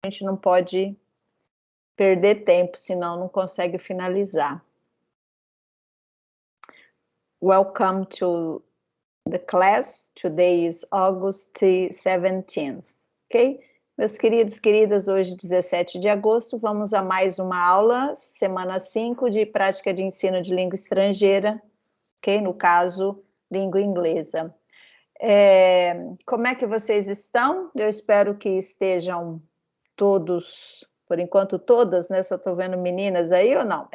gente não pode perder tempo, senão não consegue finalizar. Welcome to the class. Today is August 17th, ok? Meus queridos, queridas, hoje 17 de agosto, vamos a mais uma aula, semana 5 de prática de ensino de língua estrangeira, ok? No caso, língua inglesa. Como é que vocês estão? Eu espero que estejam todos, por enquanto todas, né? Só estou vendo meninas aí ou não?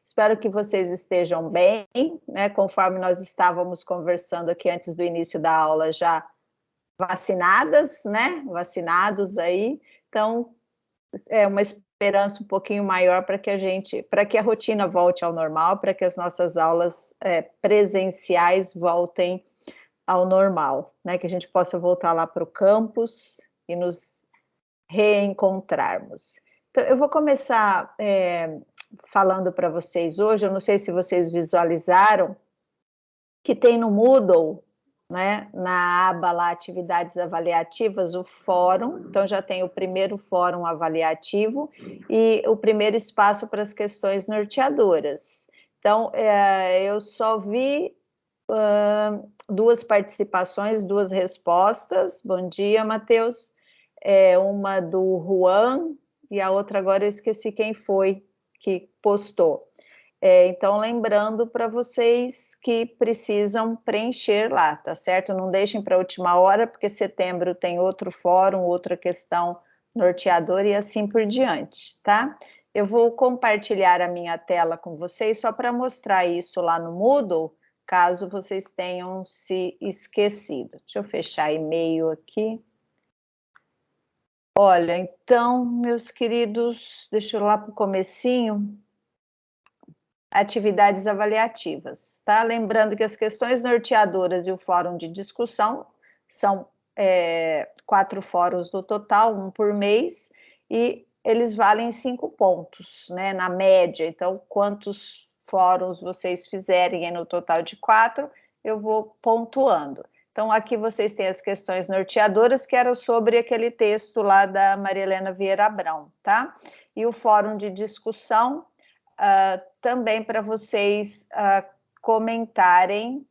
Espero que vocês estejam bem, né? Conforme nós estávamos conversando aqui antes do início da aula, já vacinadas, né? Vacinados aí. Então, é uma esperança um pouquinho maior para que a rotina volte ao normal, para que as nossas aulas presenciais voltem ao normal, né? Que a gente possa voltar lá para o campus e nos reencontrarmos. Então, eu vou começar falando para vocês hoje, eu não sei se vocês visualizaram, que tem no Moodle, né, na aba lá, atividades avaliativas, o fórum, então já tem o primeiro fórum avaliativo e o primeiro espaço para as questões norteadoras. Então, eu só vi duas participações, duas respostas. Bom dia, Matheus. Uma do Juan e a outra agora eu esqueci quem foi que postou. Então, lembrando para vocês que precisam preencher lá, tá certo? Não deixem para a última hora, porque setembro tem outro fórum, outra questão norteadora e assim por diante, tá? Eu vou compartilhar a minha tela com vocês só para mostrar isso lá no Moodle, caso vocês tenham se esquecido. Deixa eu fechar e-mail aqui. Olha, então, meus queridos, deixa eu ir lá para o comecinho. Atividades avaliativas, tá? Lembrando que as questões norteadoras e o fórum de discussão são 4 fóruns no total, um por mês, e eles valem 5 pontos, né? Na média. Então, quantos fóruns vocês fizerem no total de 4, eu vou pontuando. Então, aqui vocês têm as questões norteadoras, que eram sobre aquele texto lá da Maria Helena Vieira Abrão, tá? E o fórum de discussão, também para vocês comentarem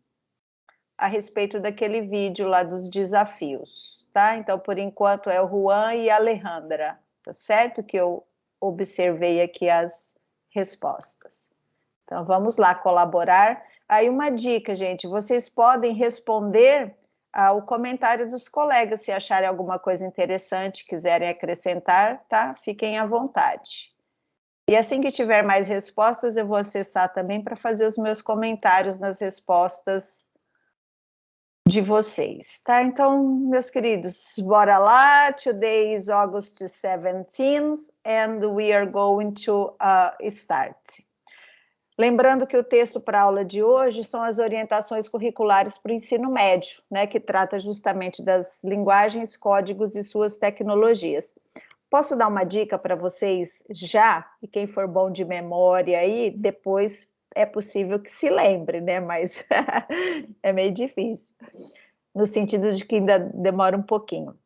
a respeito daquele vídeo lá dos desafios, tá? Então, por enquanto, é o Juan e a Alejandra, tá certo? Que eu observei aqui as respostas. Então, vamos lá colaborar. Aí, uma dica, gente, vocês podem responder ao comentário dos colegas, se acharem alguma coisa interessante, quiserem acrescentar, tá? Fiquem à vontade. E assim que tiver mais respostas, eu vou acessar também para fazer os meus comentários nas respostas de vocês, tá? Então, meus queridos, bora lá. Today is August 17th and we are going to start. Lembrando que o texto para a aula de hoje são as orientações curriculares para o ensino médio, né? Que trata justamente das linguagens, códigos e suas tecnologias. Posso dar uma dica para vocês já? E quem for bom de memória aí, depois é possível que se lembre, né? Mas é meio difícil, no sentido de que ainda demora um pouquinho.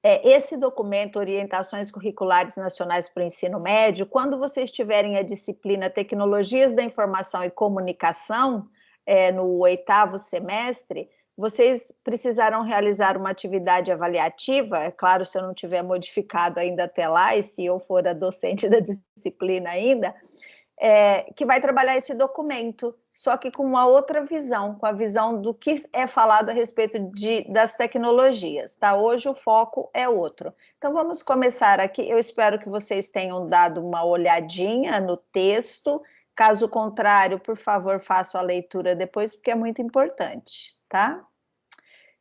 Esse documento, Orientações Curriculares Nacionais para o Ensino Médio, quando vocês tiverem a disciplina Tecnologias da Informação e Comunicação, no 8º semestre, vocês precisarão realizar uma atividade avaliativa, é claro, se eu não tiver modificado ainda até lá, e se eu for a docente da disciplina ainda, que vai trabalhar esse documento, só que com uma outra visão, com a visão do que é falado a respeito das tecnologias, tá? Hoje o foco é outro. Então, vamos começar aqui. Eu espero que vocês tenham dado uma olhadinha no texto. Caso contrário, por favor, façam a leitura depois, porque é muito importante, tá?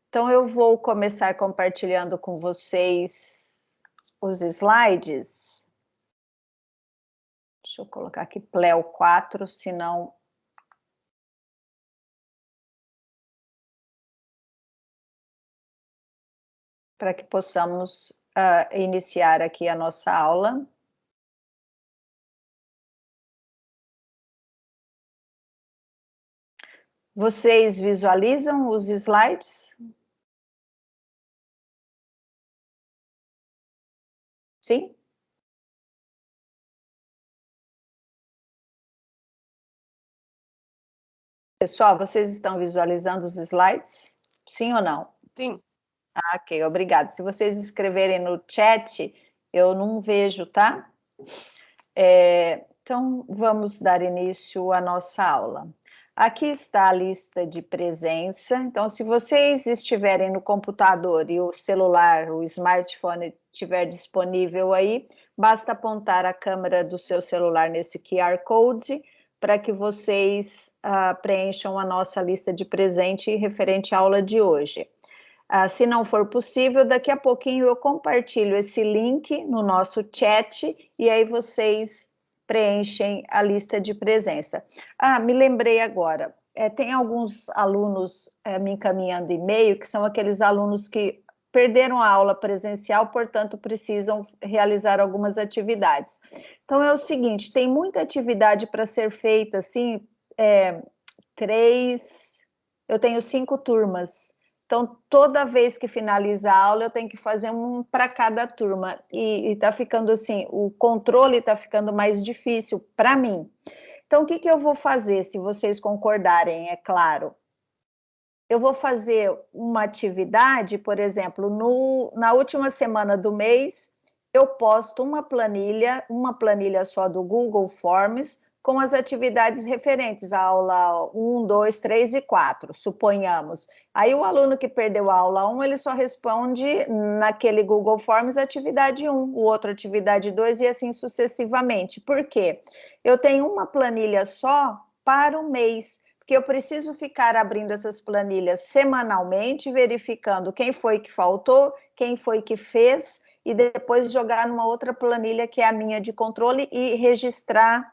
Então, eu vou começar compartilhando com vocês os slides. Deixa eu colocar aqui Pleo 4, senão... para que possamos iniciar aqui a nossa aula. Vocês visualizam os slides? Sim? Pessoal, vocês estão visualizando os slides? Sim ou não? Sim. Ah, ok, obrigado. Se vocês escreverem no chat, eu não vejo, tá? Então, vamos dar início à nossa aula. Aqui está a lista de presença. Então, se vocês estiverem no computador e o celular, o smartphone estiver disponível aí, basta apontar a câmera do seu celular nesse QR Code para que vocês preencham a nossa lista de presente referente à aula de hoje. Se não for possível, daqui a pouquinho eu compartilho esse link no nosso chat e aí vocês preenchem a lista de presença. Me lembrei agora, tem alguns alunos me encaminhando e-mail, que são aqueles alunos que perderam a aula presencial, portanto, precisam realizar algumas atividades. Então, é o seguinte, tem muita atividade para ser feita, assim, eu tenho 5 turmas, então, toda vez que finaliza a aula, eu tenho que fazer um para cada turma. E está ficando assim, o controle está ficando mais difícil para mim. Então, o que eu vou fazer, se vocês concordarem, é claro? Eu vou fazer uma atividade, por exemplo, na última semana do mês, eu posto uma planilha só do Google Forms, com as atividades referentes à aula 1, 2, 3 e 4, suponhamos. Aí o aluno que perdeu a aula 1, ele só responde naquele Google Forms atividade 1, o outro atividade 2 e assim sucessivamente. Por quê? Eu tenho uma planilha só para o mês, porque eu preciso ficar abrindo essas planilhas semanalmente, verificando quem foi que faltou, quem foi que fez, e depois jogar numa outra planilha que é a minha de controle e registrar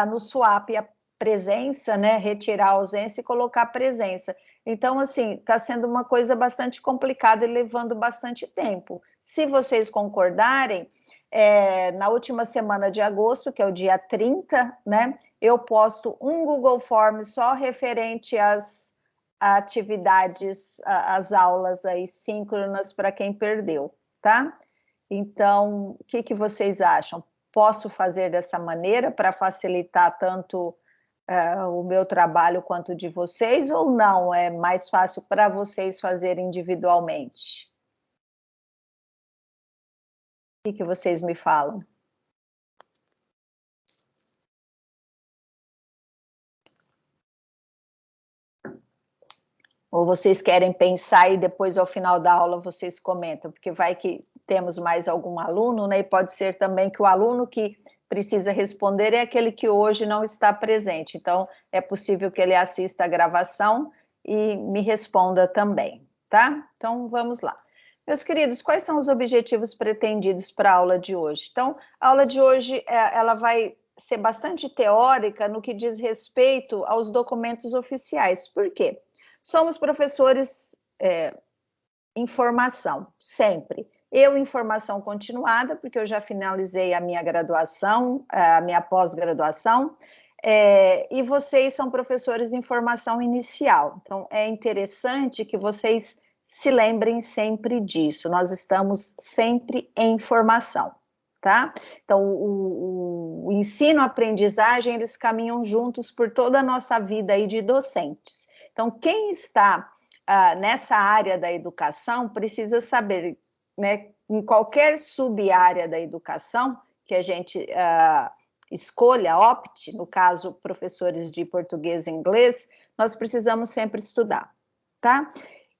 no swap a presença, né, retirar a ausência e colocar a presença. Então, assim, está sendo uma coisa bastante complicada e levando bastante tempo. Se vocês concordarem, na última semana de agosto, que é o dia 30, né, eu posto um Google Forms só referente às atividades, às aulas aí síncronas para quem perdeu, tá? Então, o que vocês acham? Posso fazer dessa maneira para facilitar tanto o meu trabalho quanto o de vocês, ou não? É mais fácil para vocês fazerem individualmente? O que vocês me falam? Ou vocês querem pensar e depois, ao final da aula, vocês comentam? Porque vai que temos mais algum aluno, né? E pode ser também que o aluno que precisa responder é aquele que hoje não está presente. Então, é possível que ele assista a gravação e me responda também, tá? Então, vamos lá. Meus queridos, quais são os objetivos pretendidos para a aula de hoje? Então, a aula de hoje, ela vai ser bastante teórica no que diz respeito aos documentos oficiais. Por quê? Somos professores em formação, sempre. Eu em formação continuada, porque eu já finalizei a minha graduação, a minha pós-graduação, e vocês são professores em formação inicial. Então, é interessante que vocês se lembrem sempre disso. Nós estamos sempre em formação, tá? Então, o ensino-aprendizagem, eles caminham juntos por toda a nossa vida aí de docentes. Então, quem está nessa área da educação precisa saber, né, em qualquer sub-área da educação que a gente escolha, opte, no caso, professores de português e inglês, nós precisamos sempre estudar, tá?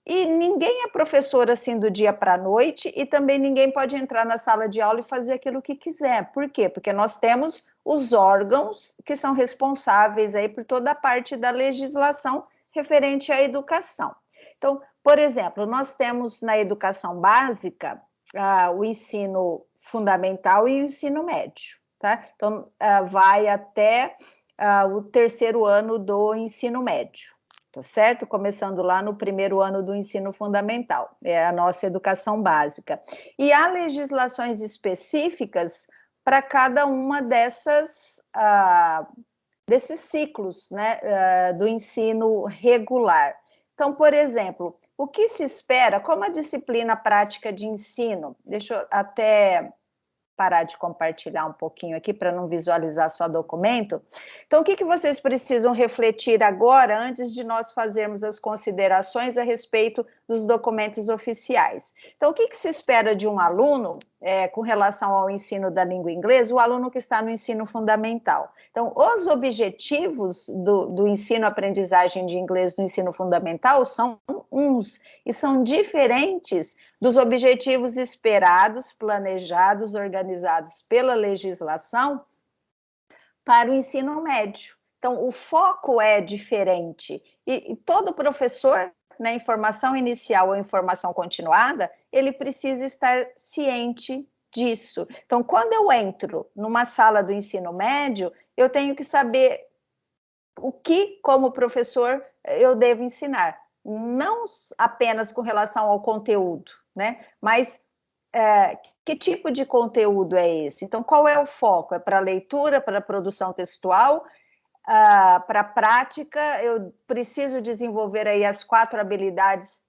E ninguém é professor assim do dia para a noite e também ninguém pode entrar na sala de aula e fazer aquilo que quiser. Por quê? Porque nós temos os órgãos que são responsáveis aí por toda a parte da legislação referente à educação. Então, por exemplo, nós temos na educação básica o ensino fundamental e o ensino médio, tá? Então, vai até o terceiro ano do ensino médio, tá certo? Começando lá no primeiro ano do ensino fundamental, é a nossa educação básica. E há legislações específicas para cada uma desses ciclos, né, do ensino regular. Então, por exemplo, o que se espera, como a disciplina prática de ensino, deixa eu até parar de compartilhar um pouquinho aqui para não visualizar só documento. Então, o que vocês precisam refletir agora, antes de nós fazermos as considerações a respeito dos documentos oficiais? Então, o que se espera de um aluno com relação ao ensino da língua inglesa, o aluno que está no ensino fundamental? Então, os objetivos do ensino-aprendizagem de inglês no ensino fundamental são uns, e são diferentes dos objetivos esperados, planejados, organizados pela legislação para o ensino médio. Então, o foco é diferente, e todo professor, na informação inicial ou informação continuada, ele precisa estar ciente disso. Então, quando eu entro numa sala do ensino médio, eu tenho que saber o que, como professor, eu devo ensinar. Não apenas com relação ao conteúdo, né? Mas que tipo de conteúdo é esse? Então, qual é o foco? É para leitura, para produção textual, para prática? Eu preciso desenvolver aí as 4 habilidades,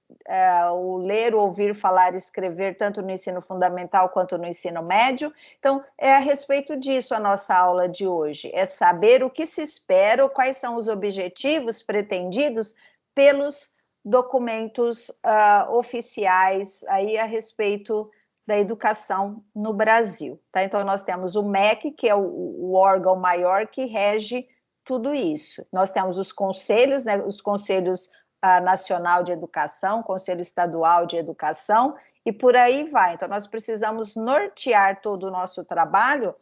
o ler, o ouvir, falar e escrever, tanto no ensino fundamental quanto no ensino médio. Então, é a respeito disso a nossa aula de hoje, é saber o que se espera, quais são os objetivos pretendidos pelos documentos oficiais aí a respeito da educação no Brasil, tá? Então, nós temos o MEC, que é o órgão maior que rege tudo isso. Nós temos os conselhos, né, os conselhos nacional de educação, conselho estadual de educação, e por aí vai. Então, nós precisamos nortear todo o nosso trabalho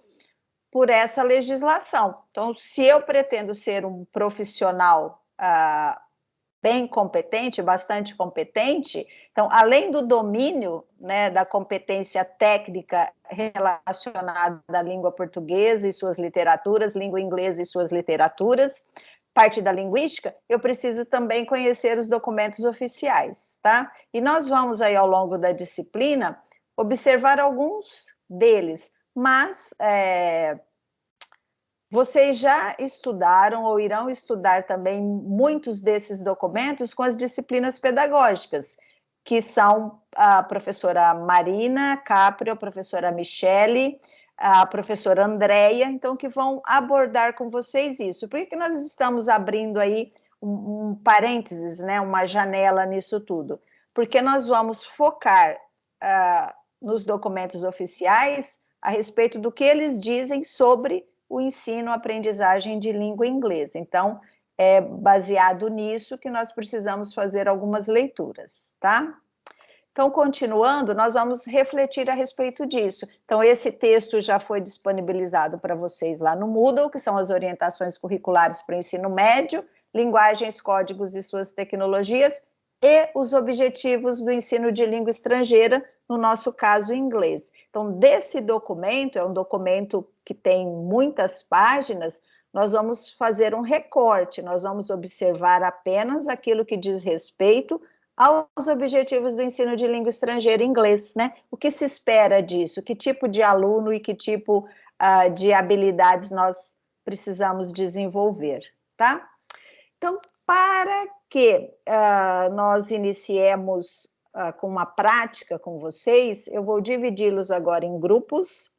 por essa legislação. Então, se eu pretendo ser um profissional bem competente, bastante competente, então, além do domínio, né, da competência técnica relacionada à língua portuguesa e suas literaturas, língua inglesa e suas literaturas, parte da linguística, eu preciso também conhecer os documentos oficiais, tá? E nós vamos aí, ao longo da disciplina, observar alguns deles, mas vocês já estudaram ou irão estudar também muitos desses documentos com as disciplinas pedagógicas, que são a professora Marina Caprio, a professora Michele, a professora Andréia, então, que vão abordar com vocês isso. Por que nós estamos abrindo aí um parênteses, né, uma janela nisso tudo? Porque nós vamos focar nos documentos oficiais a respeito do que eles dizem sobre o ensino, aprendizagem de língua inglesa. Então, é baseado nisso que nós precisamos fazer algumas leituras, tá? Então, continuando, nós vamos refletir a respeito disso. Então, esse texto já foi disponibilizado para vocês lá no Moodle, que são as orientações curriculares para o ensino médio, linguagens, códigos e suas tecnologias, e os objetivos do ensino de língua estrangeira, no nosso caso, inglês. Então, desse documento, é um documento que tem muitas páginas, nós vamos fazer um recorte, nós vamos observar apenas aquilo que diz respeito aos objetivos do ensino de língua estrangeira inglês, né? O que se espera disso? Que tipo de aluno e que tipo de habilidades nós precisamos desenvolver, tá? Então, para que nós iniciemos com uma prática com vocês, eu vou dividi-los agora em grupos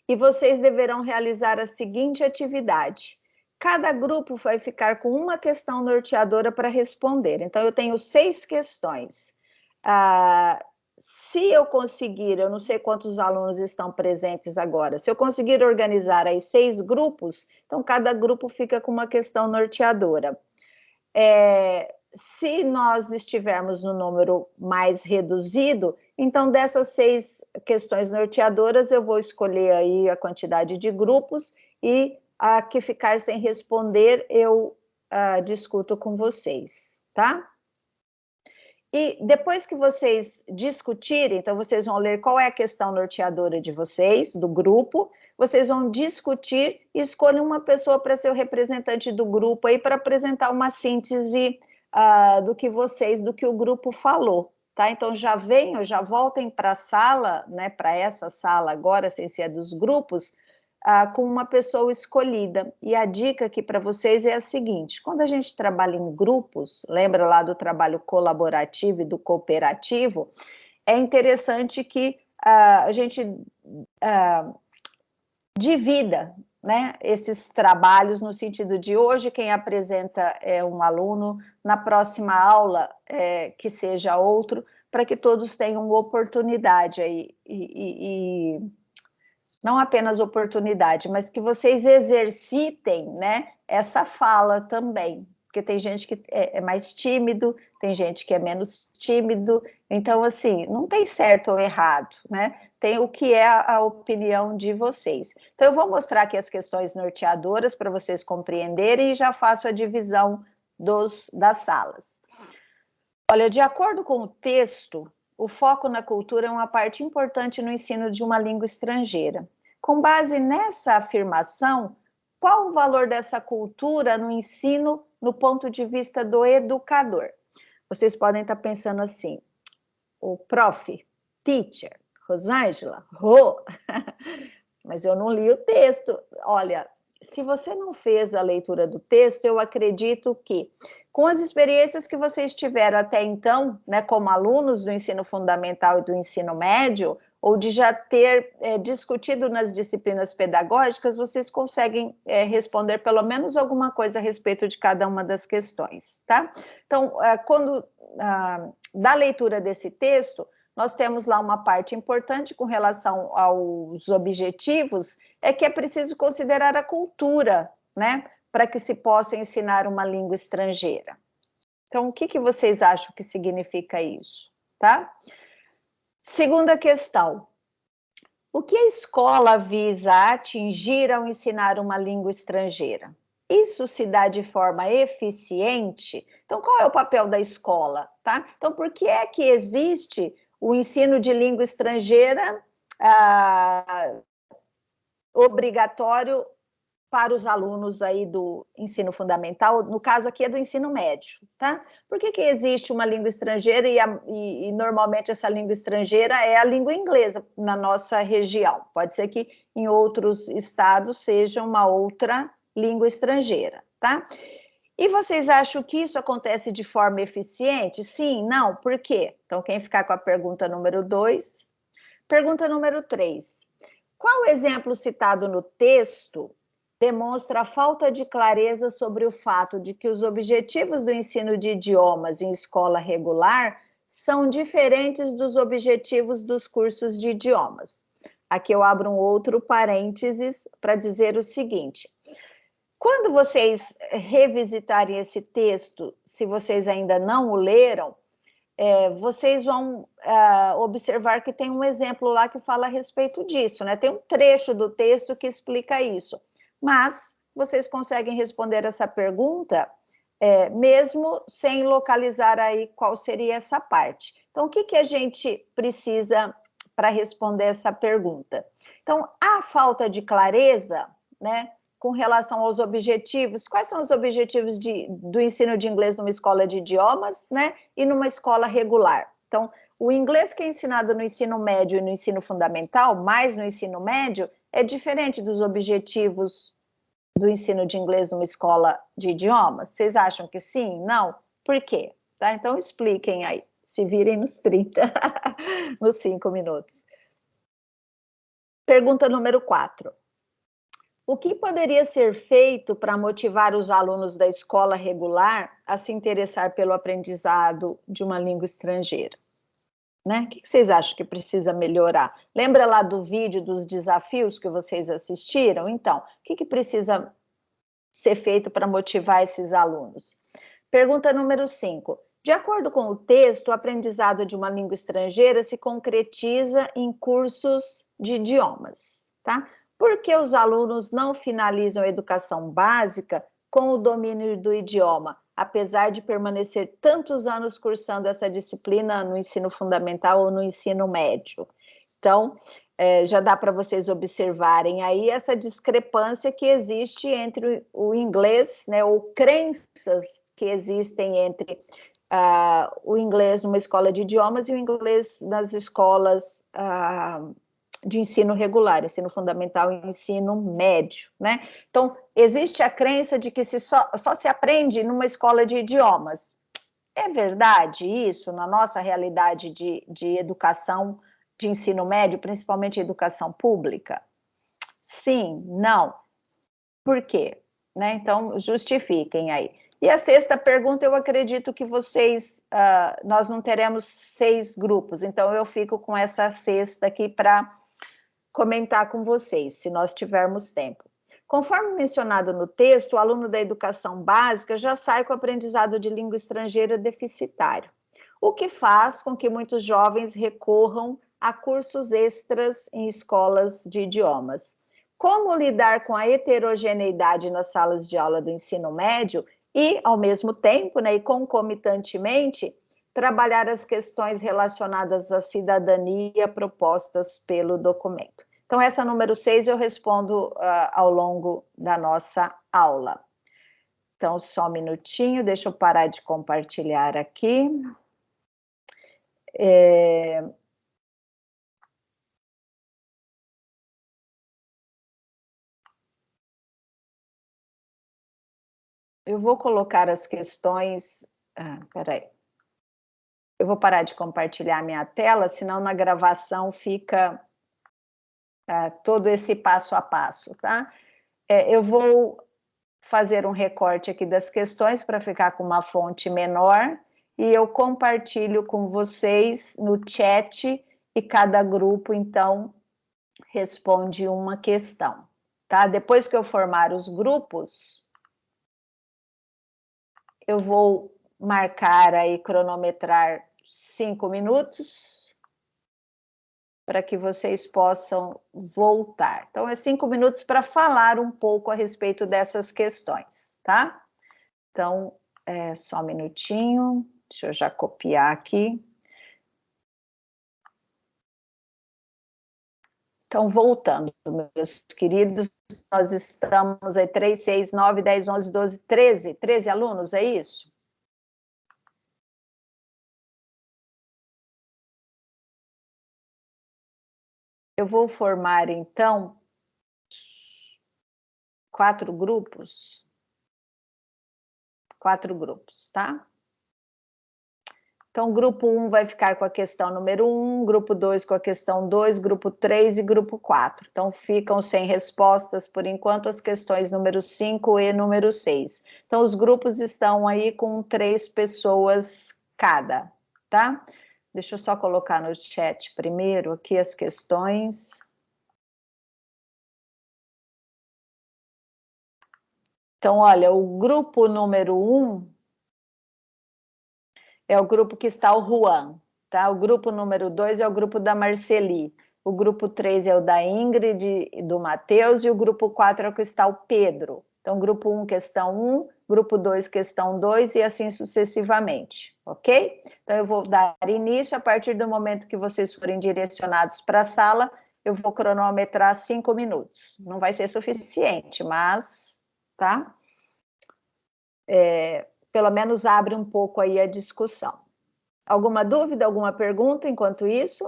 e vocês deverão realizar a seguinte atividade. Cada grupo vai ficar com uma questão norteadora para responder. Então, eu tenho 6 questões. Se eu conseguir, eu não sei quantos alunos estão presentes agora, se eu conseguir organizar aí 6 grupos, então cada grupo fica com uma questão norteadora. Se nós estivermos no número mais reduzido, então dessas 6 questões norteadoras, eu vou escolher aí a quantidade de grupos e a que ficar sem responder, eu discuto com vocês, tá? E depois que vocês discutirem, então vocês vão ler qual é a questão norteadora de vocês, do grupo, vocês vão discutir e escolher uma pessoa para ser o representante do grupo aí para apresentar uma síntese do que o grupo falou, tá? Então já voltem para a sala, né, para essa sala agora, sem ser dos grupos, com uma pessoa escolhida. E a dica aqui para vocês é a seguinte: quando a gente trabalha em grupos, lembra lá do trabalho colaborativo e do cooperativo, é interessante que a gente divida, né, esses trabalhos no sentido de hoje quem apresenta é um aluno, na próxima aula que seja outro, para que todos tenham oportunidade aí, e não apenas oportunidade, mas que vocês exercitem, né, essa fala também, porque tem gente que é mais tímido, tem gente que é menos tímido, então, assim, não tem certo ou errado, né, tem o que é a opinião de vocês. Então, eu vou mostrar aqui as questões norteadoras para vocês compreenderem e já faço a divisão das salas. Olha, de acordo com o texto, o foco na cultura é uma parte importante no ensino de uma língua estrangeira. Com base nessa afirmação, qual o valor dessa cultura no ensino no ponto de vista do educador? Vocês podem estar pensando assim, o prof, teacher, Rosângela, mas eu não li o texto. Olha, se você não fez a leitura do texto, eu acredito que com as experiências que vocês tiveram até então, né, como alunos do ensino fundamental e do ensino médio, ou de já ter discutido nas disciplinas pedagógicas, vocês conseguem responder pelo menos alguma coisa a respeito de cada uma das questões, tá? Então, quando da leitura desse texto, nós temos lá uma parte importante com relação aos objetivos, é que é preciso considerar a cultura, né, para que se possa ensinar uma língua estrangeira. Então, o que vocês acham que significa isso, tá? Segunda questão. O que a escola visa atingir ao ensinar uma língua estrangeira? Isso se dá de forma eficiente? Então, qual é o papel da escola, tá? Então, por que é que existe o ensino de língua estrangeira obrigatório para os alunos aí do ensino fundamental, no caso aqui é do ensino médio, tá? Por que existe uma língua estrangeira e normalmente essa língua estrangeira é a língua inglesa na nossa região? Pode ser que em outros estados seja uma outra língua estrangeira, tá? E vocês acham que isso acontece de forma eficiente? Sim, não? Por quê? Então, quem ficar com a pergunta número 2. Pergunta número 3. Qual exemplo citado no texto demonstra a falta de clareza sobre o fato de que os objetivos do ensino de idiomas em escola regular são diferentes dos objetivos dos cursos de idiomas? Aqui eu abro um outro parênteses para dizer o seguinte: quando vocês revisitarem esse texto, se vocês ainda não o leram, vocês vão observar que tem um exemplo lá que fala a respeito disso, né? Tem um trecho do texto que explica isso. Mas vocês conseguem responder essa pergunta mesmo sem localizar aí qual seria essa parte. Então, o que a gente precisa para responder essa pergunta? Então, a falta de clareza, né, com relação aos objetivos, quais são os objetivos do ensino de inglês numa escola de idiomas, né, e numa escola regular? Então, o inglês que é ensinado no ensino médio e no ensino fundamental, mais no ensino médio, é diferente dos objetivos do ensino de inglês numa escola de idiomas? Vocês acham que sim? Não? Por quê? Tá? Então, expliquem aí, se virem nos 30, nos 5 minutos. Pergunta número 4. O que poderia ser feito para motivar os alunos da escola regular a se interessar pelo aprendizado de uma língua estrangeira? Né? O que vocês acham que precisa melhorar? Lembra lá do vídeo dos desafios que vocês assistiram? Então, o que precisa ser feito para motivar esses alunos? Pergunta número 5. De acordo com o texto, o aprendizado de uma língua estrangeira se concretiza em cursos de idiomas, tá? Por que os alunos não finalizam a educação básica com o domínio do idioma, apesar de permanecer tantos anos cursando essa disciplina no ensino fundamental ou no ensino médio? Então, já dá para vocês observarem aí essa discrepância que existe entre o inglês, né, ou crenças que existem entre o inglês numa escola de idiomas e o inglês nas escolas de ensino regular, ensino fundamental e ensino médio, né? Então, existe a crença de que só se aprende numa escola de idiomas. É verdade isso na nossa realidade de educação de ensino médio, principalmente educação pública? Sim, não. Por quê? Né? Então, justifiquem aí. E a sexta pergunta, eu acredito que vocês, nós não teremos 6 grupos, então eu fico com essa sexta aqui para comentar com vocês, se nós tivermos tempo. Conforme mencionado no texto, o aluno da educação básica já sai com o aprendizado de língua estrangeira deficitário, o que faz com que muitos jovens recorram a cursos extras em escolas de idiomas. Como lidar com a heterogeneidade nas salas de aula do ensino médio e, ao mesmo tempo, né, e concomitantemente, trabalhar as questões relacionadas à cidadania propostas pelo documento. Então, essa número 6 eu respondo ao longo da nossa aula. Então, só um minutinho, deixa eu parar de compartilhar aqui. Eu vou colocar as questões... peraí. Eu vou parar de compartilhar minha tela, senão na gravação fica todo esse passo a passo, tá? Eu vou fazer um recorte aqui das questões para ficar com uma fonte menor e eu compartilho com vocês no chat e cada grupo, então, responde uma questão, tá? Depois que eu formar os grupos, eu vou marcar aí, cronometrar 5 minutos para que vocês possam voltar. Então, é 5 minutos para falar um pouco a respeito dessas questões, tá? Então, só um minutinho, deixa eu já copiar aqui. Então, voltando, meus queridos, nós estamos aí 3, 6, 9, 10, 11, 12, 13. 13 alunos, é isso? Eu vou formar, então, 4 grupos. 4 grupos, tá? Então, grupo 1 vai ficar com a questão número 1, grupo 2 com a questão 2, grupo 3 e grupo 4. Então, ficam sem respostas, por enquanto, as questões número 5 e número 6. Então, os grupos estão aí com 3 pessoas cada, tá? Deixa eu só colocar no chat primeiro aqui as questões. Então, olha, o grupo número 1 é o grupo que está o Juan, tá? O grupo número 2 é o grupo da Marceli, o grupo 3 é o da Ingrid e do Matheus, e o grupo 4 é o que está o Pedro. Então, grupo 1, questão 1, grupo 2, questão 2, e assim sucessivamente, ok? Então, eu vou dar início, a partir do momento que vocês forem direcionados para a sala, eu vou cronometrar 5 minutos. Não vai ser suficiente, mas, tá? Pelo menos abre um pouco aí a discussão. Alguma dúvida, alguma pergunta enquanto isso?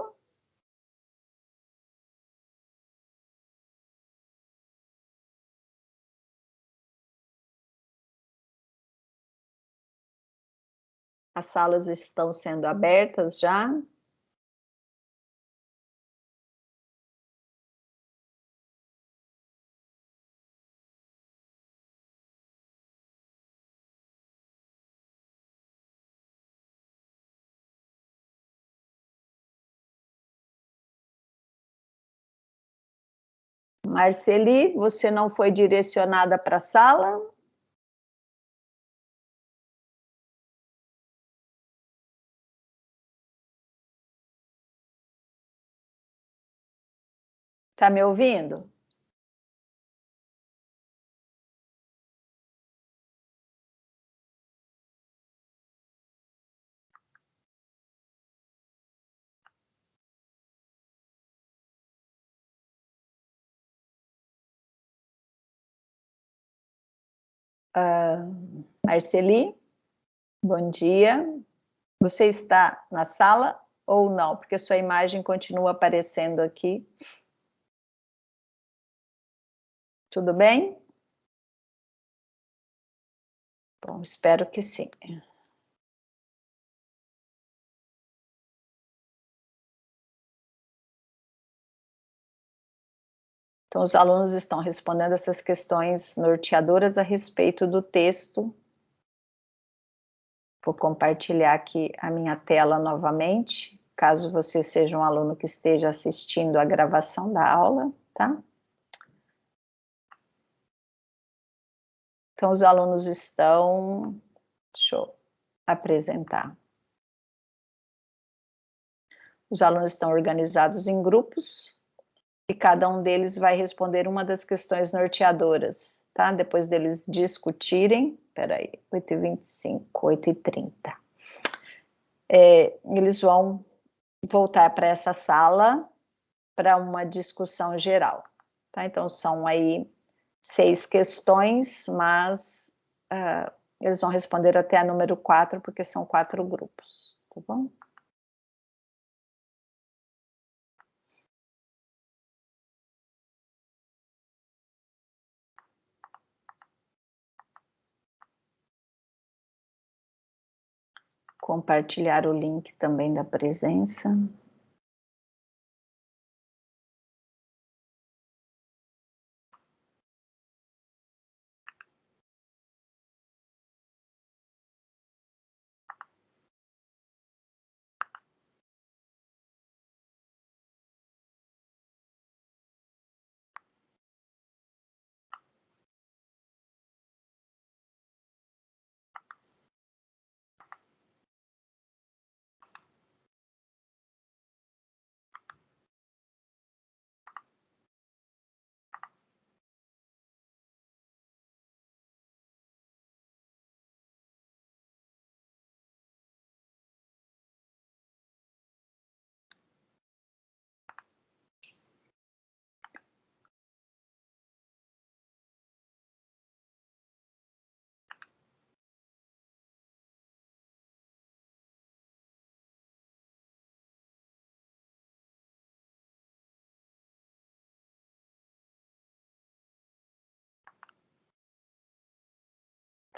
As salas estão sendo abertas já. Marceli, você não foi direcionada para a sala? Está me ouvindo? Marceli, bom dia. Você está na sala ou não? Porque sua imagem continua aparecendo aqui. Tudo bem? Bom, espero que sim. Então, os alunos estão respondendo essas questões norteadoras a respeito do texto. Vou compartilhar aqui a minha tela novamente, caso você seja um aluno que esteja assistindo a gravação da aula, tá? Então, os alunos estão... Deixa eu apresentar. Os alunos estão organizados em grupos e cada um deles vai responder uma das questões norteadoras, tá? Depois deles discutirem, peraí, 8h25, 8h30. Eles vão voltar para essa sala para uma discussão geral, tá? Então, são aí 6 questões, mas eles vão responder até a número 4, porque são 4 grupos, tá bom? Compartilhar o link também da presença.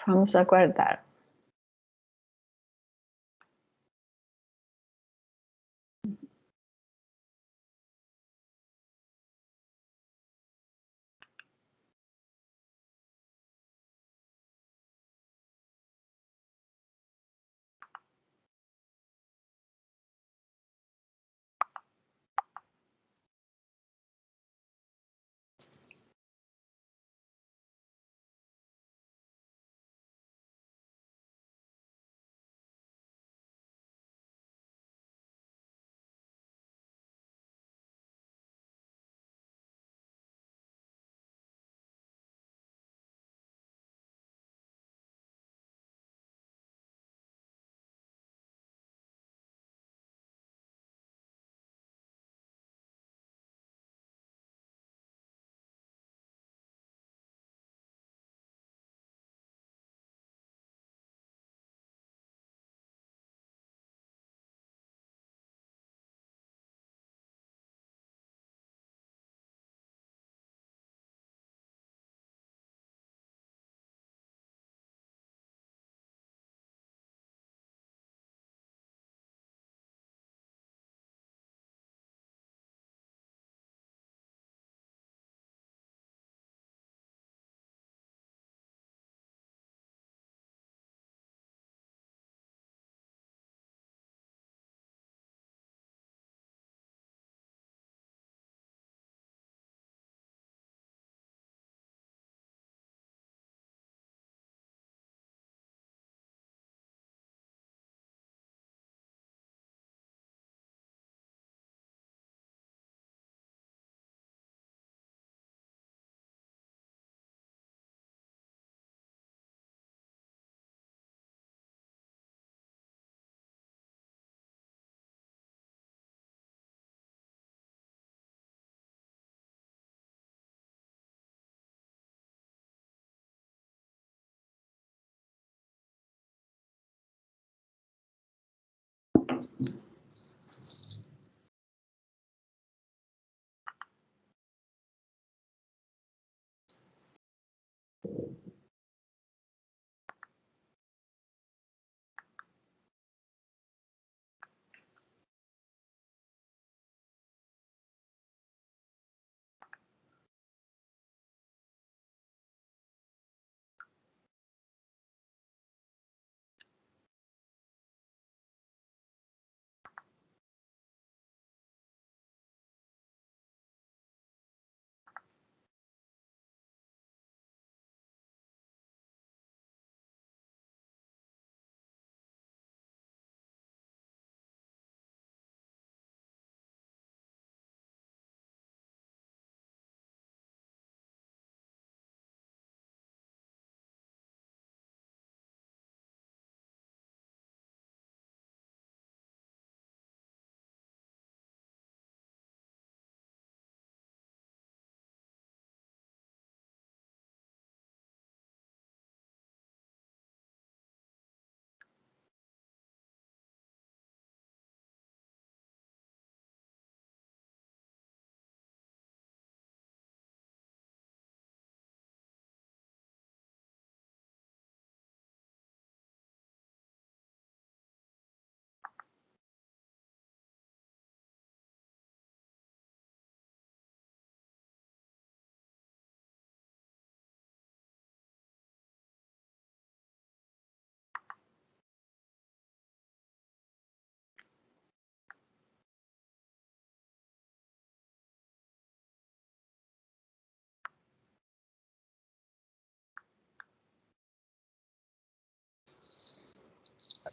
Vamos aguardar.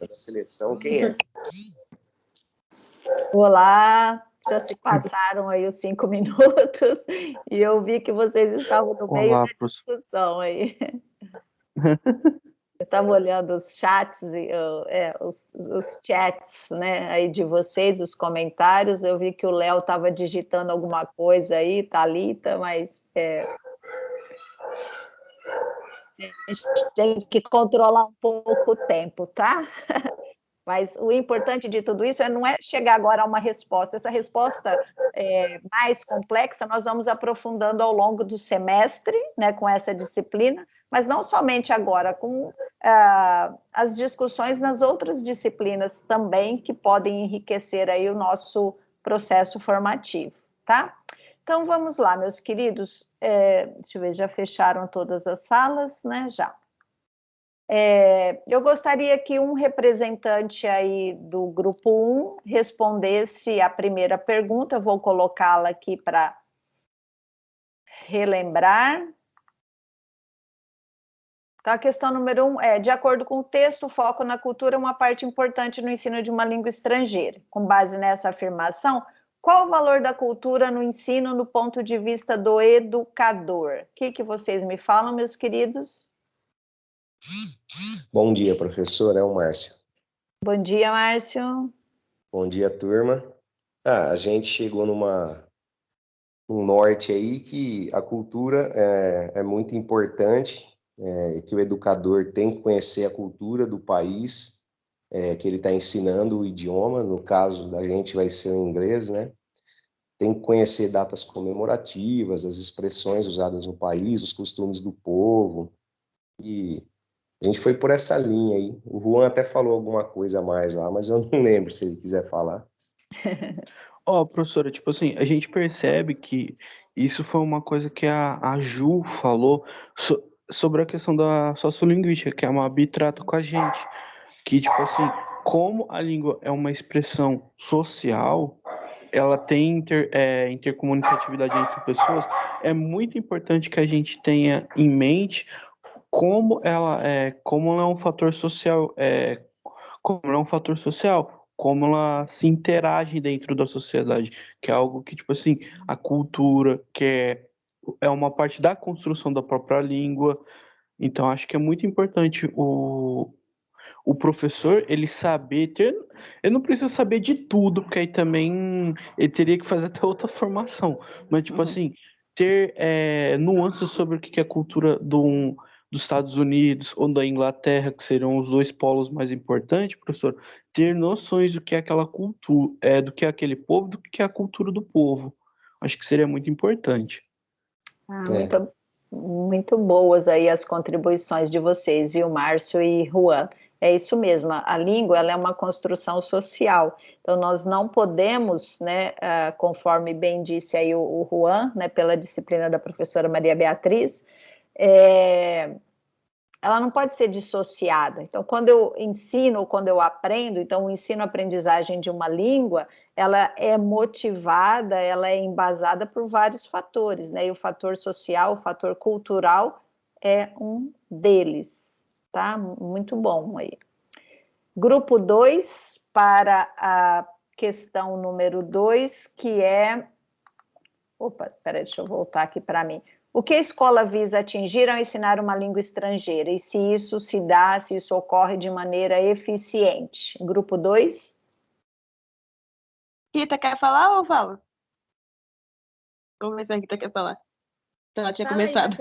da seleção, quem é? Olá, já se passaram aí os 5 minutos e eu vi que vocês estavam no meio da discussão aí. Eu estava olhando os chats, os chats, né, aí de vocês, os comentários, eu vi que o Léo estava digitando alguma coisa aí, Thalita, mas a gente tem que controlar um pouco o tempo, tá? Mas o importante de tudo isso não é chegar agora a uma resposta. Essa resposta mais complexa nós vamos aprofundando ao longo do semestre, né, com essa disciplina, mas não somente agora, com as discussões nas outras disciplinas também, que podem enriquecer aí o nosso processo formativo, tá? Então, vamos lá, meus queridos. Deixa eu ver, já fecharam todas as salas, né? Já. Eu gostaria que um representante aí do grupo 1 respondesse a primeira pergunta, eu vou colocá-la aqui para relembrar. Então, a questão número 1 é: de acordo com o texto, o foco na cultura é uma parte importante no ensino de uma língua estrangeira. Com base nessa afirmação, qual o valor da cultura no ensino no ponto de vista do educador? O que vocês me falam, meus queridos? Bom dia, professor, é o Márcio. Bom dia, Márcio. Bom dia, turma. A gente chegou num norte aí que a cultura é muito importante, e que o educador tem que conhecer a cultura do país que ele está ensinando o idioma, no caso da gente vai ser o inglês, né? Tem que conhecer datas comemorativas, as expressões usadas no país, os costumes do povo, e a gente foi por essa linha aí. O Juan até falou alguma coisa a mais lá, mas eu não lembro se ele quiser falar. Professora, tipo assim, a gente percebe que isso foi uma coisa que a Ju falou sobre a questão da sociolinguística, que a Mabi trata com a gente, que, tipo assim, como a língua é uma expressão social, ela tem intercomunicatividade entre pessoas, é muito importante que a gente tenha em mente como ela é um fator social, como ela é um fator social, como ela se interage dentro da sociedade, que é algo que, tipo assim, a cultura, é uma parte da construção da própria língua. Então, acho que é muito importante o professor, ele não precisa saber de tudo, porque aí também ele teria que fazer até outra formação, mas, tipo assim, ter nuances sobre o que é a cultura dos Estados Unidos ou da Inglaterra, que seriam os dois polos mais importantes, professor, ter noções do que é aquela cultura, do que é aquele povo, do que é a cultura do povo. Acho que seria muito importante. Muito boas aí as contribuições de vocês, viu, Márcio e Juan? É isso mesmo, a língua ela é uma construção social, então nós não podemos, né, conforme bem disse aí o Juan, né, pela disciplina da professora Maria Beatriz, ela não pode ser dissociada. Então, quando eu ensino, quando eu aprendo, então o ensino-aprendizagem de uma língua, ela é motivada, ela é embasada por vários fatores, né? E o fator social, o fator cultural é um deles, tá? Muito bom aí. Grupo 2, para a questão número 2, que é... Opa, peraí, deixa eu voltar aqui para mim. O que a escola visa atingir ao ensinar uma língua estrangeira? E se isso se dá, se isso ocorre de maneira eficiente? Grupo 2. Rita, quer falar ou eu falo? Vamos ver se a Rita quer falar. Então, ela tinha começado.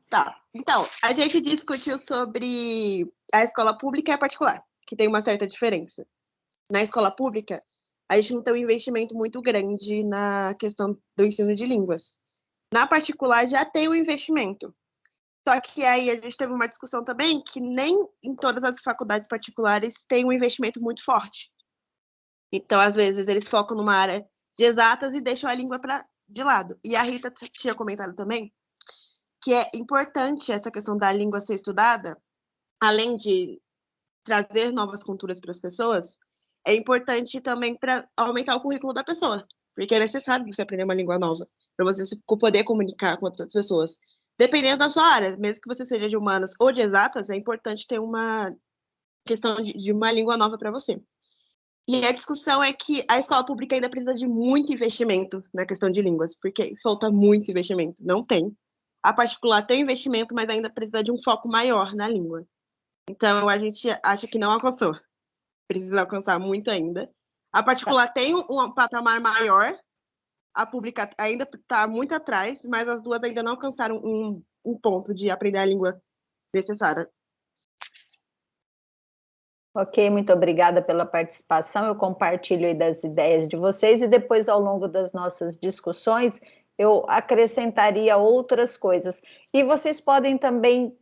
Tá. Então, a gente discutiu sobre a escola pública e a particular, que tem uma certa diferença. Na escola pública, a gente não tem um investimento muito grande na questão do ensino de línguas. Na particular, já tem um investimento. Só que aí a gente teve uma discussão também que nem em todas as faculdades particulares tem um investimento muito forte. Então, às vezes, eles focam numa área de exatas e deixam a língua de lado. E a Rita tinha comentado também que é importante essa questão da língua ser estudada, além de trazer novas culturas para as pessoas, é importante também para aumentar o currículo da pessoa, porque é necessário você aprender uma língua nova, para você poder comunicar com outras pessoas. Dependendo da sua área, mesmo que você seja de humanas ou de exatas, é importante ter uma questão de uma língua nova para você. E a discussão é que a escola pública ainda precisa de muito investimento na questão de línguas, porque falta muito investimento, não tem. A particular tem investimento, mas ainda precisa de um foco maior na língua. Então, a gente acha que não alcançou. Precisa alcançar muito ainda. A particular tem um patamar maior, a pública ainda está muito atrás, mas as duas ainda não alcançaram um ponto de aprender a língua necessária. Ok, muito obrigada pela participação. Eu compartilho aí das ideias de vocês e depois, ao longo das nossas discussões, eu acrescentaria outras coisas. E vocês podem também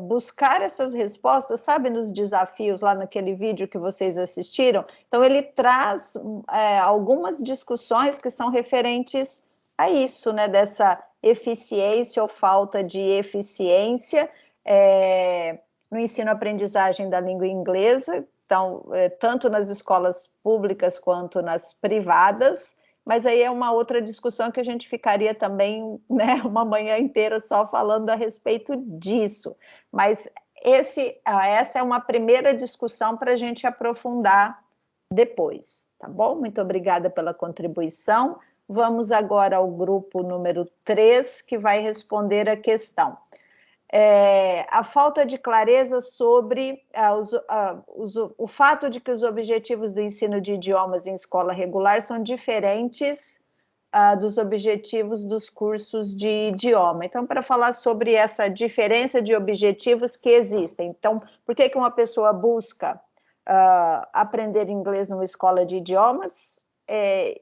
buscar essas respostas, sabe, nos desafios lá naquele vídeo que vocês assistiram. Então, ele traz algumas discussões que são referentes a isso, né, dessa eficiência ou falta de eficiência no ensino-aprendizagem da língua inglesa, então, tanto nas escolas públicas quanto nas privadas, mas aí é uma outra discussão que a gente ficaria também, né, uma manhã inteira só falando a respeito disso. Mas essa é uma primeira discussão para a gente aprofundar depois, tá bom? Muito obrigada pela contribuição. Vamos agora ao grupo número 3, que vai responder a questão. A falta de clareza sobre o fato de que os objetivos do ensino de idiomas em escola regular são diferentes dos objetivos dos cursos de idioma. Então, para falar sobre essa diferença de objetivos que existem. Então, por que uma pessoa busca aprender inglês numa escola de idiomas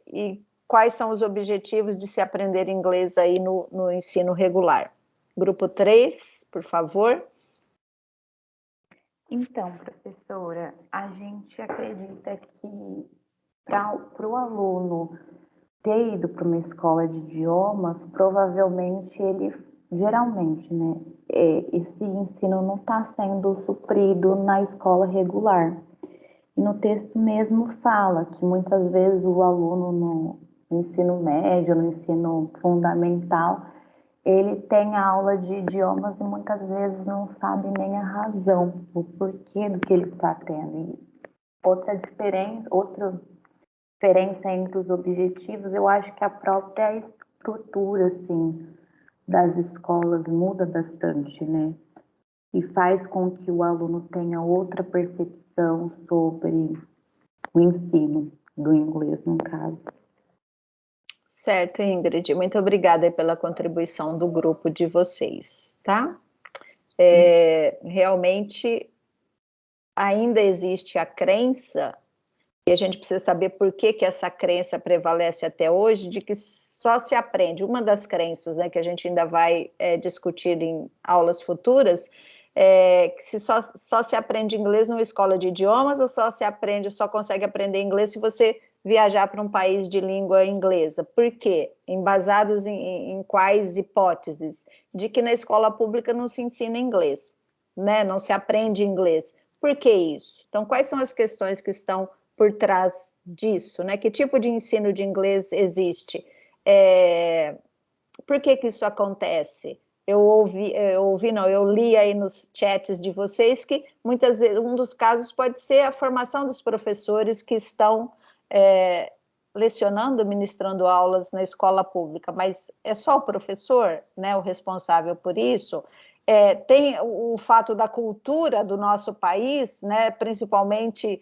e quais são os objetivos de se aprender inglês aí no ensino regular? Grupo 3, por favor. Então, professora, a gente acredita que para o aluno ter ido para uma escola de idiomas, provavelmente geralmente, né, esse ensino não está sendo suprido na escola regular. E no texto mesmo fala que muitas vezes o aluno no ensino médio, no ensino fundamental, ele tem a aula de idiomas e muitas vezes não sabe nem a razão, o porquê do que ele está tendo. E outra diferença entre os objetivos, eu acho que a própria estrutura, assim, das escolas muda bastante, né? E faz com que o aluno tenha outra percepção sobre o ensino do inglês, no caso. Certo, Ingrid. Muito obrigada pela contribuição do grupo de vocês, tá? Realmente, ainda existe a crença, e a gente precisa saber por que essa crença prevalece até hoje, de que só se aprende, uma das crenças, né, que a gente ainda vai discutir em aulas futuras, que só se aprende inglês numa escola de idiomas, ou só consegue aprender inglês se você viajar para um país de língua inglesa. Por quê? Embasados em quais hipóteses? De que na escola pública não se ensina inglês, né? Não se aprende inglês. Por que isso? Então, quais são as questões que estão por trás disso, né? Que tipo de ensino de inglês existe? Por que isso acontece? Eu li aí nos chats de vocês que muitas vezes um dos casos pode ser a formação dos professores que estão lecionando, ministrando aulas na escola pública, mas é só o professor, né, o responsável por isso? Tem o fato da cultura do nosso país, né, principalmente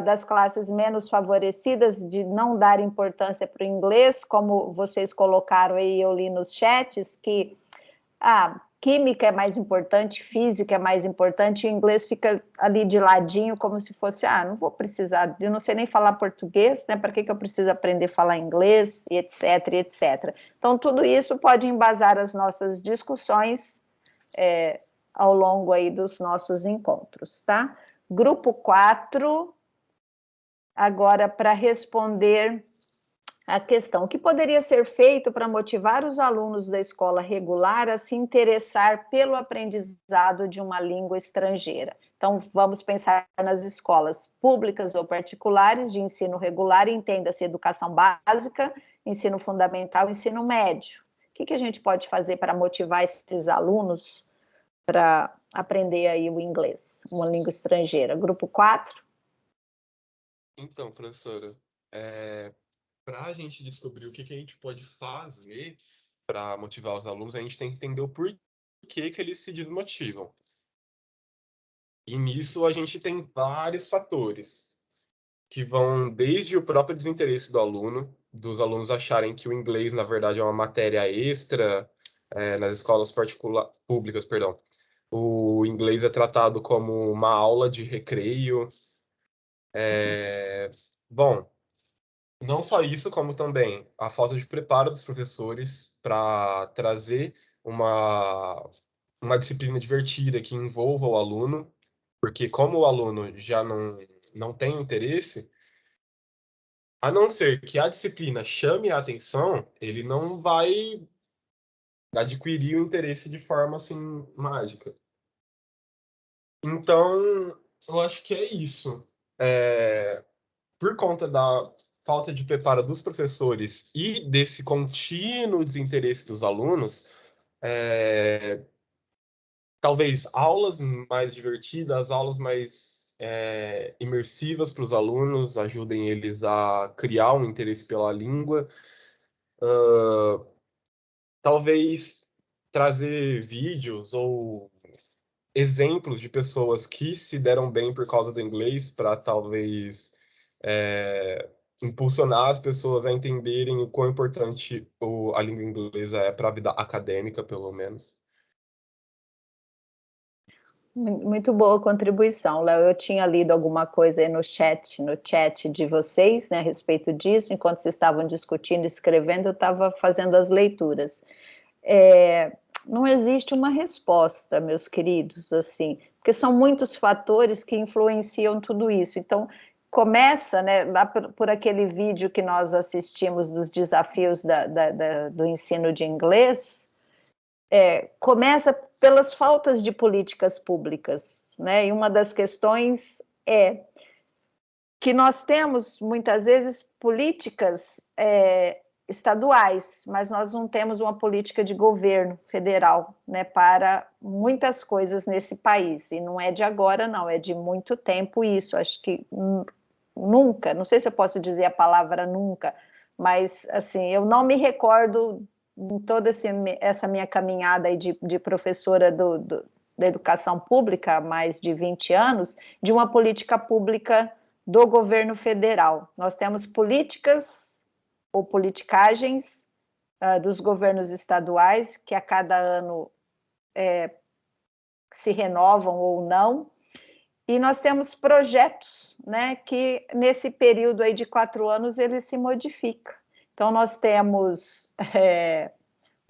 das classes menos favorecidas, de não dar importância para o inglês, como vocês colocaram aí, eu li nos chats, que química é mais importante, física é mais importante, e o inglês fica ali de ladinho, como se fosse, não vou precisar, eu não sei nem falar português, né, para que eu preciso aprender a falar inglês, e etc, etc. Então, tudo isso pode embasar as nossas discussões ao longo aí dos nossos encontros, tá? Grupo 4, agora para responder a questão, o que poderia ser feito para motivar os alunos da escola regular a se interessar pelo aprendizado de uma língua estrangeira? Então, vamos pensar nas escolas públicas ou particulares de ensino regular, entenda-se educação básica, ensino fundamental, ensino médio. O que a gente pode fazer para motivar esses alunos para aprender aí o inglês, uma língua estrangeira? Grupo 4? Então, professora, para a gente descobrir o que a gente pode fazer para motivar os alunos, a gente tem que entender o porquê que eles se desmotivam. E nisso a gente tem vários fatores, que vão desde o próprio desinteresse do aluno, dos alunos acharem que o inglês, na verdade, é uma matéria extra, nas escolas públicas, perdão. O inglês é tratado como uma aula de recreio. Bom, não só isso, como também a falta de preparo dos professores para trazer uma disciplina divertida que envolva o aluno, porque como o aluno já não tem interesse, a não ser que a disciplina chame a atenção, ele não vai adquirir o interesse de forma assim mágica. Então, eu acho que é isso. Por conta da falta de preparo dos professores e desse contínuo desinteresse dos alunos, talvez aulas mais divertidas, aulas mais imersivas para os alunos, ajudem eles a criar um interesse pela língua. Talvez trazer vídeos ou exemplos de pessoas que se deram bem por causa do inglês para talvez impulsionar as pessoas a entenderem o quão importante a língua inglesa é para a vida acadêmica, pelo menos. Muito boa contribuição, Léo. Eu tinha lido alguma coisa aí no chat de vocês, né, a respeito disso. Enquanto vocês estavam discutindo, escrevendo, eu estava fazendo as leituras. Não existe uma resposta, meus queridos, assim, porque são muitos fatores que influenciam tudo isso. Então, começa, né, lá por aquele vídeo que nós assistimos dos desafios do ensino de inglês, começa pelas faltas de políticas públicas, né? E uma das questões é que nós temos, muitas vezes, políticas estaduais, mas nós não temos uma política de governo federal, né, para muitas coisas nesse país, e não é de agora, não, é de muito tempo isso, acho que nunca, não sei se eu posso dizer a palavra nunca, mas, assim, eu não me recordo, em toda essa minha caminhada aí de professora da educação pública, há mais de 20 anos, de uma política pública do governo federal. Nós temos políticas ou politicagens dos governos estaduais, que a cada ano se renovam ou não, e nós temos projetos, né, que nesse período aí de 4 anos ele se modifica. Então nós temos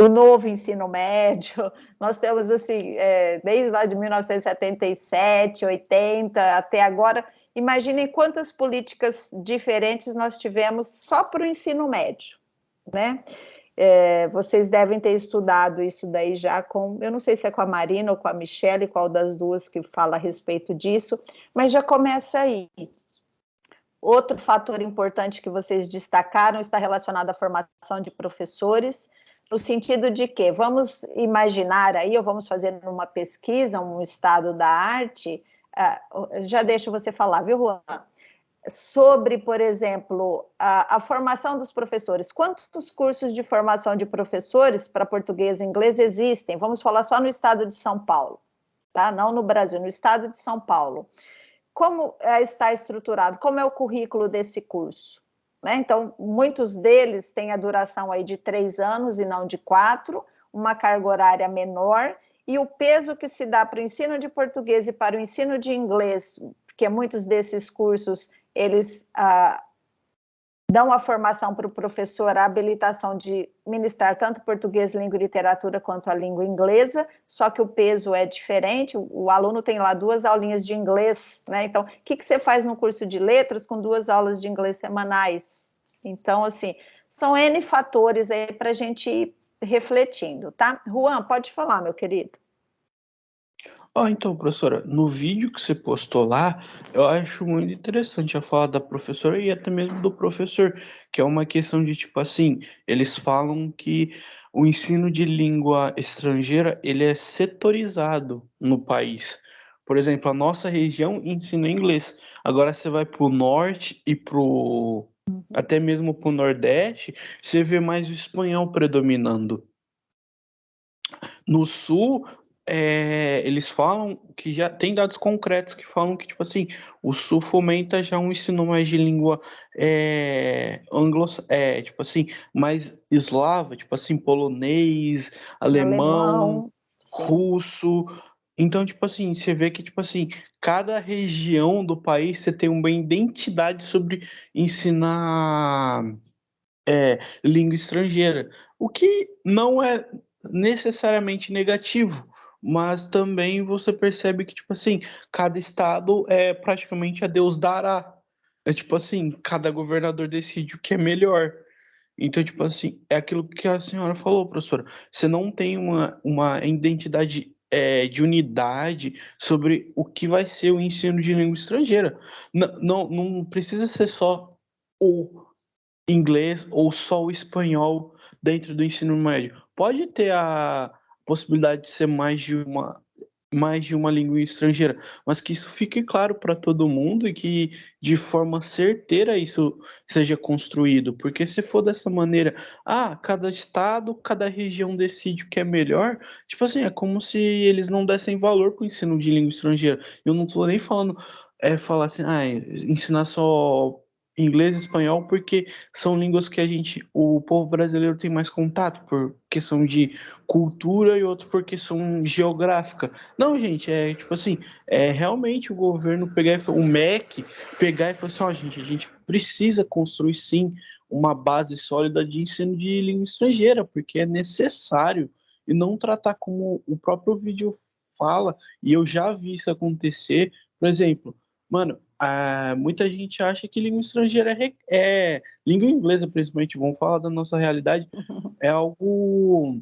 o novo ensino médio, nós temos assim, desde lá de 1977, 80 até agora, imaginem quantas políticas diferentes nós tivemos só para o ensino médio, né? Vocês devem ter estudado isso daí já eu não sei se é com a Marina ou com a Michelle, qual das duas que fala a respeito disso, mas já começa aí. Outro fator importante que vocês destacaram está relacionado à formação de professores, no sentido de que vamos imaginar aí, ou vamos fazer uma pesquisa, um estado da arte, já deixo você falar, viu, Juan? Sobre, por exemplo, a formação dos professores. Quantos cursos de formação de professores para português e inglês existem? Vamos falar só no estado de São Paulo, tá? Não no Brasil, no estado de São Paulo. Como está estruturado? Como é o currículo desse curso? Né? Então, muitos deles têm a duração aí de 3 anos e não de 4, uma carga horária menor, e o peso que se dá para o ensino de português e para o ensino de inglês, porque muitos desses cursos, eles dão a formação para o professor, a habilitação de ministrar tanto português, língua e literatura, quanto a língua inglesa, só que o peso é diferente, o aluno tem lá 2 aulinhas de inglês, né? Então, o que você faz no curso de letras com 2 aulas de inglês semanais? Então, assim, são N fatores aí para a gente ir refletindo, tá? Juan, pode falar, meu querido. Então, professora, no vídeo que você postou lá, eu acho muito interessante a fala da professora e até mesmo do professor, que é uma questão de, tipo assim, eles falam que o ensino de língua estrangeira, ele é setorizado no país. Por exemplo, a nossa região ensina inglês. Agora você vai para o norte e até mesmo para o nordeste, você vê mais o espanhol predominando. No sul, eles falam que já tem dados concretos que falam que, tipo assim, o sul fomenta já um ensino mais de língua tipo assim, mais eslava, tipo assim, polonês, alemão, sim. russo. Então, tipo assim, você vê que, tipo assim, cada região do país você tem uma identidade sobre ensinar língua estrangeira, o que não é necessariamente negativo, mas também você percebe que, tipo assim, cada estado é praticamente a Deus dará. É tipo assim, cada governador decide o que é melhor. Então, tipo assim, é aquilo que a senhora falou, professora. Você não tem uma identidade de unidade sobre o que vai ser o ensino de língua estrangeira. Não precisa ser só o inglês ou só o espanhol dentro do ensino médio. Pode ter a possibilidade de ser mais de uma língua estrangeira, mas que isso fique claro para todo mundo e que de forma certeira isso seja construído, porque se for dessa maneira, cada estado, cada região decide o que é melhor, tipo assim, é como se eles não dessem valor para o ensino de língua estrangeira. Eu não estou nem falando falar assim, ensinar só inglês e espanhol porque são línguas que o povo brasileiro tem mais contato por questão de cultura e outro por questão geográfica. Não, gente, é tipo assim, realmente o governo o MEC, pegar e falar assim, gente, a gente precisa construir sim uma base sólida de ensino de língua estrangeira, porque é necessário, e não tratar como o próprio vídeo fala, e eu já vi isso acontecer, por exemplo, mano, muita gente acha que língua estrangeira língua inglesa, principalmente, vamos falar da nossa realidade, é algo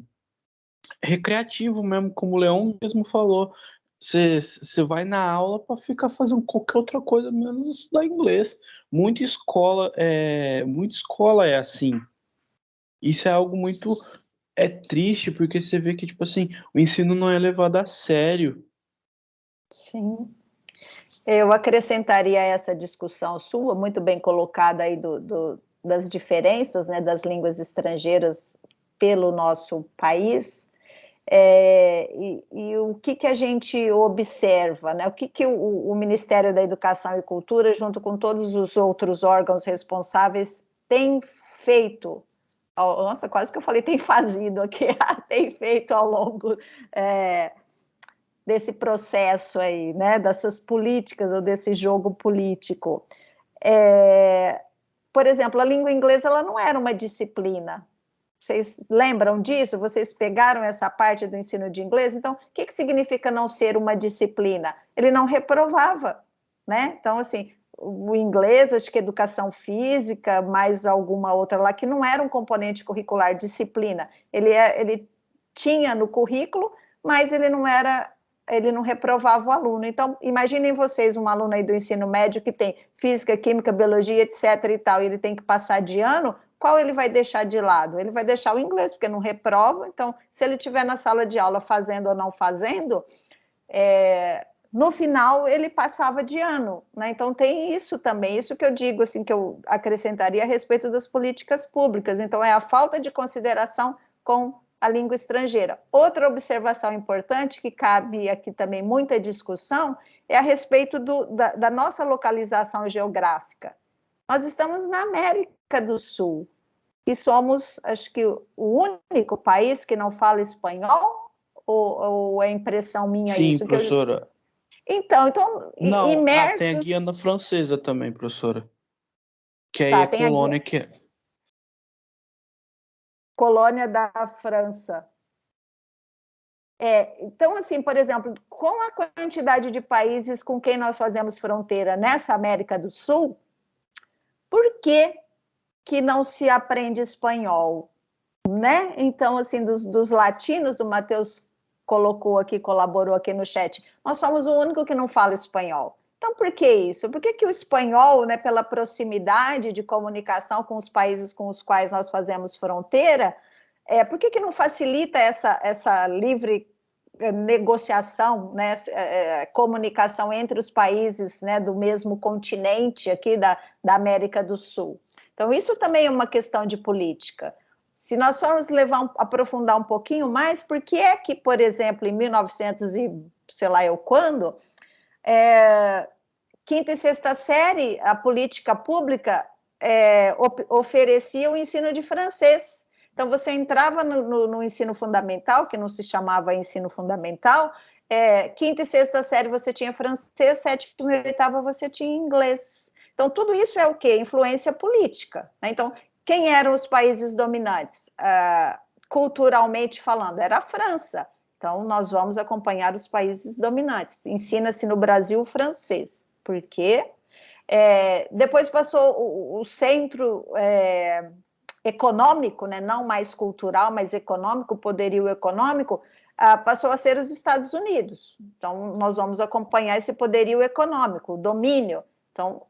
recreativo mesmo, como o Leão mesmo falou. Você vai na aula para ficar fazendo qualquer outra coisa menos estudar inglês. Muita escola é assim. Isso é algo muito triste, porque você vê que tipo assim, o ensino não é levado a sério. Sim. Eu acrescentaria essa discussão sua, muito bem colocada aí das diferenças, né, das línguas estrangeiras pelo nosso país, e o que a gente observa, né, o que o Ministério da Educação e Cultura, junto com todos os outros órgãos responsáveis, tem feito, nossa, quase que eu falei tem fazido aqui, tem feito ao longo desse processo aí, né, dessas políticas ou desse jogo político. Por exemplo, a língua inglesa ela não era uma disciplina. Vocês lembram disso? Vocês pegaram essa parte do ensino de inglês? Então, o que significa não ser uma disciplina? Ele não reprovava, né? Então, assim, o inglês, acho que educação física, mais alguma outra lá, que não era um componente curricular, disciplina. Ele tinha no currículo, mas ele não reprovava o aluno. Então, imaginem vocês um aluno aí do ensino médio que tem física, química, biologia, etc. e tal, e ele tem que passar de ano, qual ele vai deixar de lado? Ele vai deixar o inglês, porque não reprova. Então, se ele estiver na sala de aula fazendo ou não fazendo, no final ele passava de ano, né? Então tem isso também, isso que eu digo, assim, que eu acrescentaria a respeito das políticas públicas. Então é a falta de consideração com a língua estrangeira. Outra observação importante, que cabe aqui também muita discussão, é a respeito da nossa localização geográfica. Nós estamos na América do Sul e somos, acho que, o único país que não fala espanhol, ou é impressão minha Sim, isso? professora. Então Não, imersos... tem a Guiana Francesa também, professora. Que aí Tá, é tem colônia que é. Colônia da França. Então, assim, por exemplo, com a quantidade de países com quem nós fazemos fronteira nessa América do Sul, por que não se aprende espanhol? Né? Então, assim, dos latinos, o Matheus colaborou aqui no chat, nós somos o único que não fala espanhol. Então, por que isso? Por que o espanhol, né, pela proximidade de comunicação com os países com os quais nós fazemos fronteira, por que não facilita essa livre negociação, né, comunicação entre os países, né, do mesmo continente aqui da América do Sul? Então, isso também é uma questão de política. Se nós formos aprofundar um pouquinho mais, por que é que, por exemplo, em 1900 e sei lá eu quando, quinta e sexta série, a política pública oferecia o ensino de francês. Então, você entrava no ensino fundamental, que não se chamava ensino fundamental, quinta e sexta série você tinha francês, sétima e oitava você tinha inglês. Então, tudo isso é o quê? Influência política, né? Então, quem eram os países dominantes? Culturalmente falando, era a França. Então, nós vamos acompanhar os países dominantes. Ensina-se no Brasil o francês. Por quê? Depois passou o centro econômico, né? Não mais cultural, mas econômico, poderio econômico, passou a ser os Estados Unidos. Então, nós vamos acompanhar esse poderio econômico, o domínio. Então,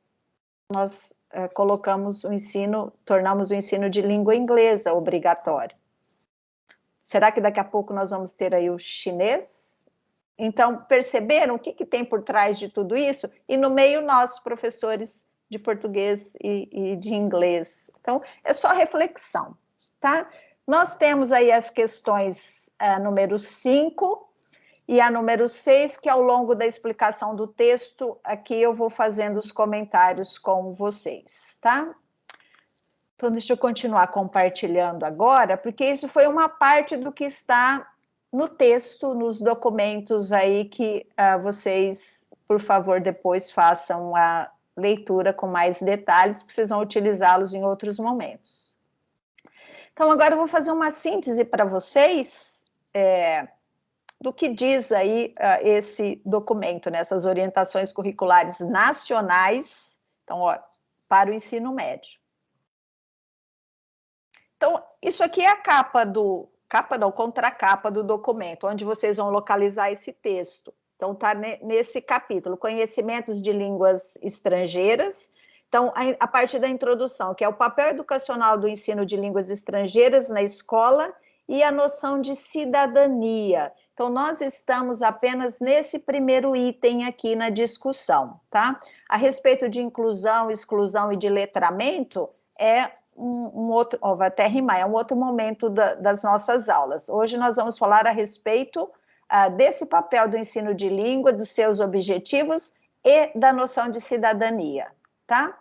nós colocamos o ensino, tornamos o ensino de língua inglesa obrigatório. Será que daqui a pouco nós vamos ter aí o chinês? Então, perceberam o que tem por trás de tudo isso? E no meio, nós, professores de português e de inglês. Então, é só reflexão, tá? Nós temos aí as questões número 5 e a número 6, que ao longo da explicação do texto, aqui eu vou fazendo os comentários com vocês, tá? Então, deixa eu continuar compartilhando agora, porque isso foi uma parte do que está no texto, nos documentos aí que vocês, por favor, depois façam a leitura com mais detalhes, porque vocês vão utilizá-los em outros momentos. Então, agora eu vou fazer uma síntese para vocês do que diz aí esse documento, né, essas orientações curriculares nacionais, então, para o ensino médio. Então, isso aqui é a contracapa do documento, onde vocês vão localizar esse texto. Então, está nesse capítulo, Conhecimentos de Línguas Estrangeiras. Então, a partir da introdução, que é o papel educacional do ensino de línguas estrangeiras na escola e a noção de cidadania. Então, nós estamos apenas nesse primeiro item aqui na discussão, tá? A respeito de inclusão, exclusão e de letramento, um outro, vai até rimar, é um outro momento das nossas aulas. Hoje nós vamos falar a respeito desse papel do ensino de língua, dos seus objetivos e da noção de cidadania, tá?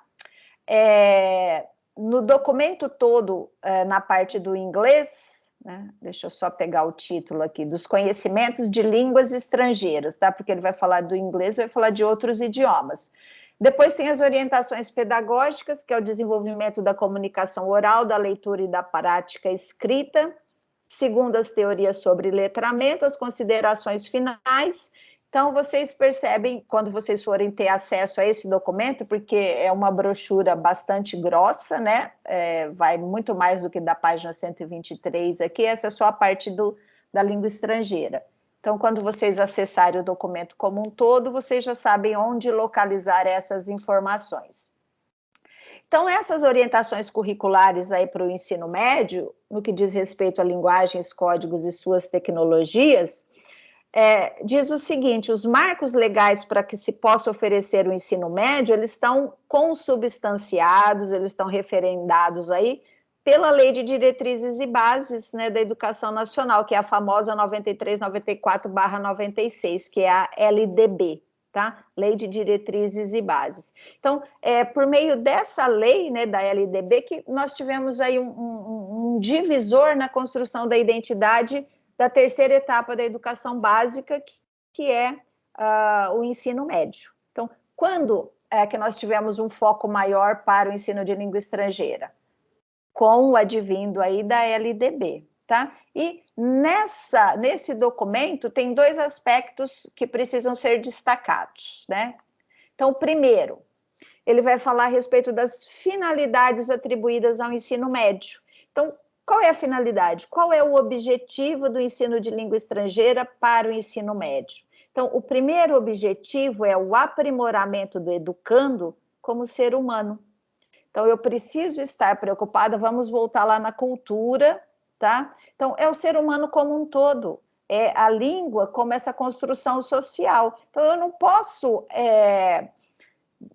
No documento todo, na parte do inglês, né, deixa eu só pegar o título aqui, dos conhecimentos de línguas estrangeiras, tá? Porque ele vai falar do inglês, vai falar de outros idiomas. Depois tem as orientações pedagógicas, que é o desenvolvimento da comunicação oral, da leitura e da prática escrita. Segundo, as teorias sobre letramento, as considerações finais. Então, vocês percebem, quando vocês forem ter acesso a esse documento, porque é uma brochura bastante grossa, né? Vai muito mais do que da página 123 aqui, essa é só a parte da língua estrangeira. Então, quando vocês acessarem o documento como um todo, vocês já sabem onde localizar essas informações. Então, essas orientações curriculares aí para o ensino médio, no que diz respeito a linguagens, códigos e suas tecnologias, diz o seguinte: os marcos legais para que se possa oferecer o ensino médio, eles estão consubstanciados, eles estão referendados aí pela Lei de Diretrizes e Bases, né, da Educação Nacional, que é a famosa 9394/96, que é a LDB, tá? Lei de Diretrizes e Bases. Então, por meio dessa lei, né, da LDB, que nós tivemos aí um divisor na construção da identidade da terceira etapa da educação básica, que é o ensino médio. Então, quando é que nós tivemos um foco maior para o ensino de língua estrangeira? Com o advindo aí da LDB, tá? E nesse documento tem dois aspectos que precisam ser destacados, né? Então, primeiro, ele vai falar a respeito das finalidades atribuídas ao ensino médio. Então, qual é a finalidade? Qual é o objetivo do ensino de língua estrangeira para o ensino médio? Então, o primeiro objetivo é o aprimoramento do educando como ser humano. Então, eu preciso estar preocupada, vamos voltar lá na cultura, tá? Então, é o ser humano como um todo, é a língua como essa construção social. Então, eu não posso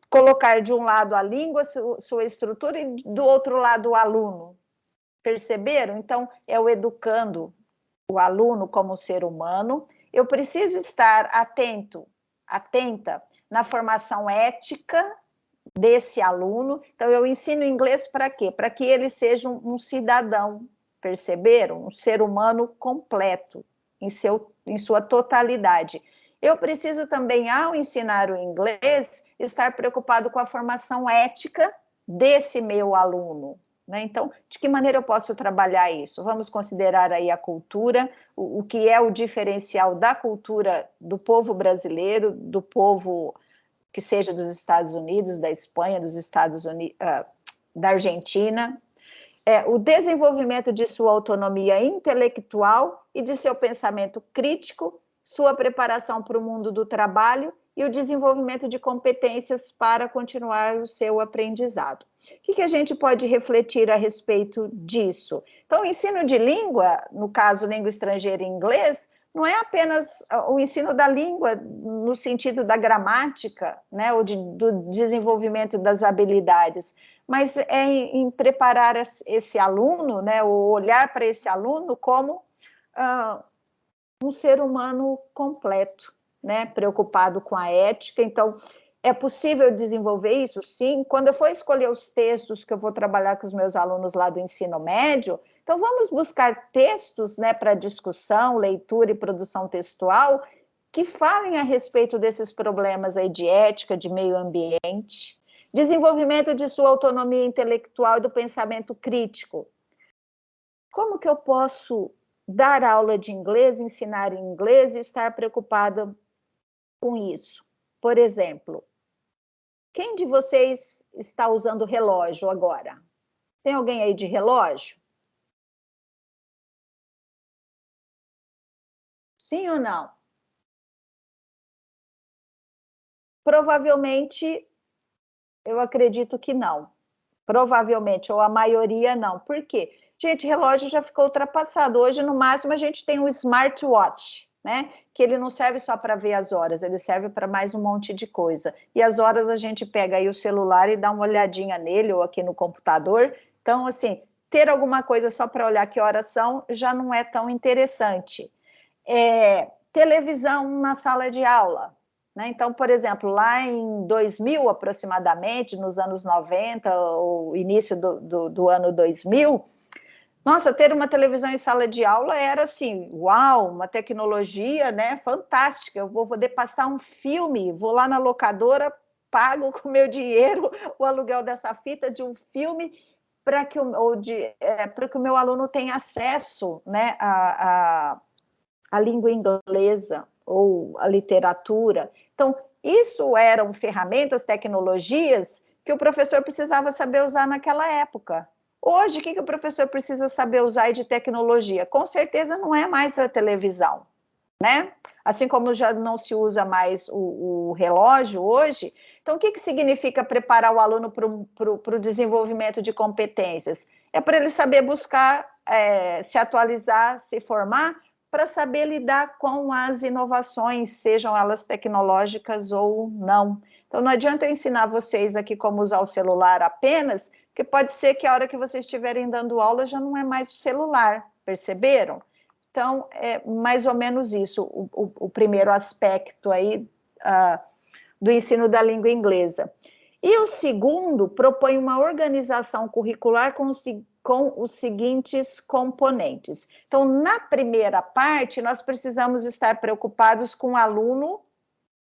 colocar de um lado a língua, sua estrutura, e do outro lado o aluno. Perceberam? Então, é o educando o aluno como ser humano. Eu preciso estar atenta na formação ética desse aluno. Então, eu ensino inglês para quê? Para que ele seja um cidadão, perceberam? Um ser humano completo, em sua totalidade. Eu preciso também, ao ensinar o inglês, estar preocupado com a formação ética desse meu aluno. Né? Então, de que maneira eu posso trabalhar isso? Vamos considerar aí a cultura, o que é o diferencial da cultura do povo brasileiro, do povo que seja dos Estados Unidos, da Espanha, dos Estados Unidos, da Argentina, o desenvolvimento de sua autonomia intelectual e de seu pensamento crítico, sua preparação para o mundo do trabalho e o desenvolvimento de competências para continuar o seu aprendizado. O que a gente pode refletir a respeito disso? Então, o ensino de língua, no caso, língua estrangeira e inglês, não é apenas o ensino da língua no sentido da gramática, né, ou do desenvolvimento das habilidades, mas é em preparar esse aluno, né, ou olhar para esse aluno como um ser humano completo, né, preocupado com a ética. Então, é possível desenvolver isso? Sim. Quando eu for escolher os textos que eu vou trabalhar com os meus alunos lá do ensino médio, então vamos buscar textos, né, para discussão, leitura e produção textual que falem a respeito desses problemas aí de ética, de meio ambiente, desenvolvimento de sua autonomia intelectual e do pensamento crítico. Como que eu posso dar aula de inglês, ensinar inglês e estar preocupada com isso? Por exemplo, quem de vocês está usando relógio agora? Tem alguém aí de relógio? Sim ou não? Provavelmente, eu acredito que não. Provavelmente, ou a maioria não. Por quê? Gente, relógio já ficou ultrapassado. Hoje, no máximo, a gente tem um smartwatch, né? Que ele não serve só para ver as horas, ele serve para mais um monte de coisa. E as horas a gente pega aí o celular e dá uma olhadinha nele, ou aqui no computador. Então, assim, ter alguma coisa só para olhar que horas são já não é tão interessante. Televisão na sala de aula. Né? Então, por exemplo, lá em 2000, aproximadamente, nos anos 90, ou início do ano 2000, nossa, ter uma televisão em sala de aula era assim, uau, uma tecnologia, né, fantástica. Eu vou poder passar um filme, vou lá na locadora, pago com meu dinheiro o aluguel dessa fita de um filme para que o meu aluno tenha acesso, né, à língua inglesa ou à literatura. Então, isso eram ferramentas, tecnologias que o professor precisava saber usar naquela época. Hoje, o que o professor precisa saber usar de tecnologia? Com certeza não é mais a televisão, né? Assim como já não se usa mais o relógio hoje. Então, o que significa preparar o aluno para o desenvolvimento de competências? É para ele saber buscar, se atualizar, se formar, para saber lidar com as inovações, sejam elas tecnológicas ou não. Então, não adianta eu ensinar vocês aqui como usar o celular apenas, porque pode ser que a hora que vocês estiverem dando aula já não é mais o celular, perceberam? Então, é mais ou menos isso, o primeiro aspecto aí do ensino da língua inglesa. E o segundo propõe uma organização curricular com os seguintes componentes. Então, na primeira parte, nós precisamos estar preocupados com o aluno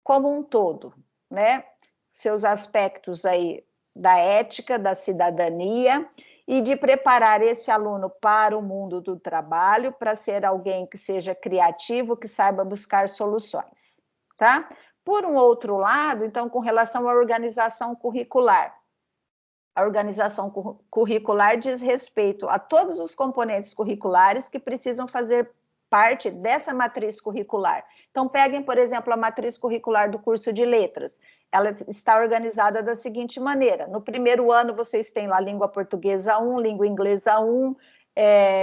como um todo, né? Seus aspectos aí da ética, da cidadania, e de preparar esse aluno para o mundo do trabalho, para ser alguém que seja criativo, que saiba buscar soluções, tá? Por um outro lado, então, com relação à organização curricular, a organização curricular diz respeito a todos os componentes curriculares que precisam fazer parte dessa matriz curricular. Então, peguem, por exemplo, a matriz curricular do curso de letras. Ela está organizada da seguinte maneira: no primeiro ano, vocês têm lá língua portuguesa 1, língua inglesa 1,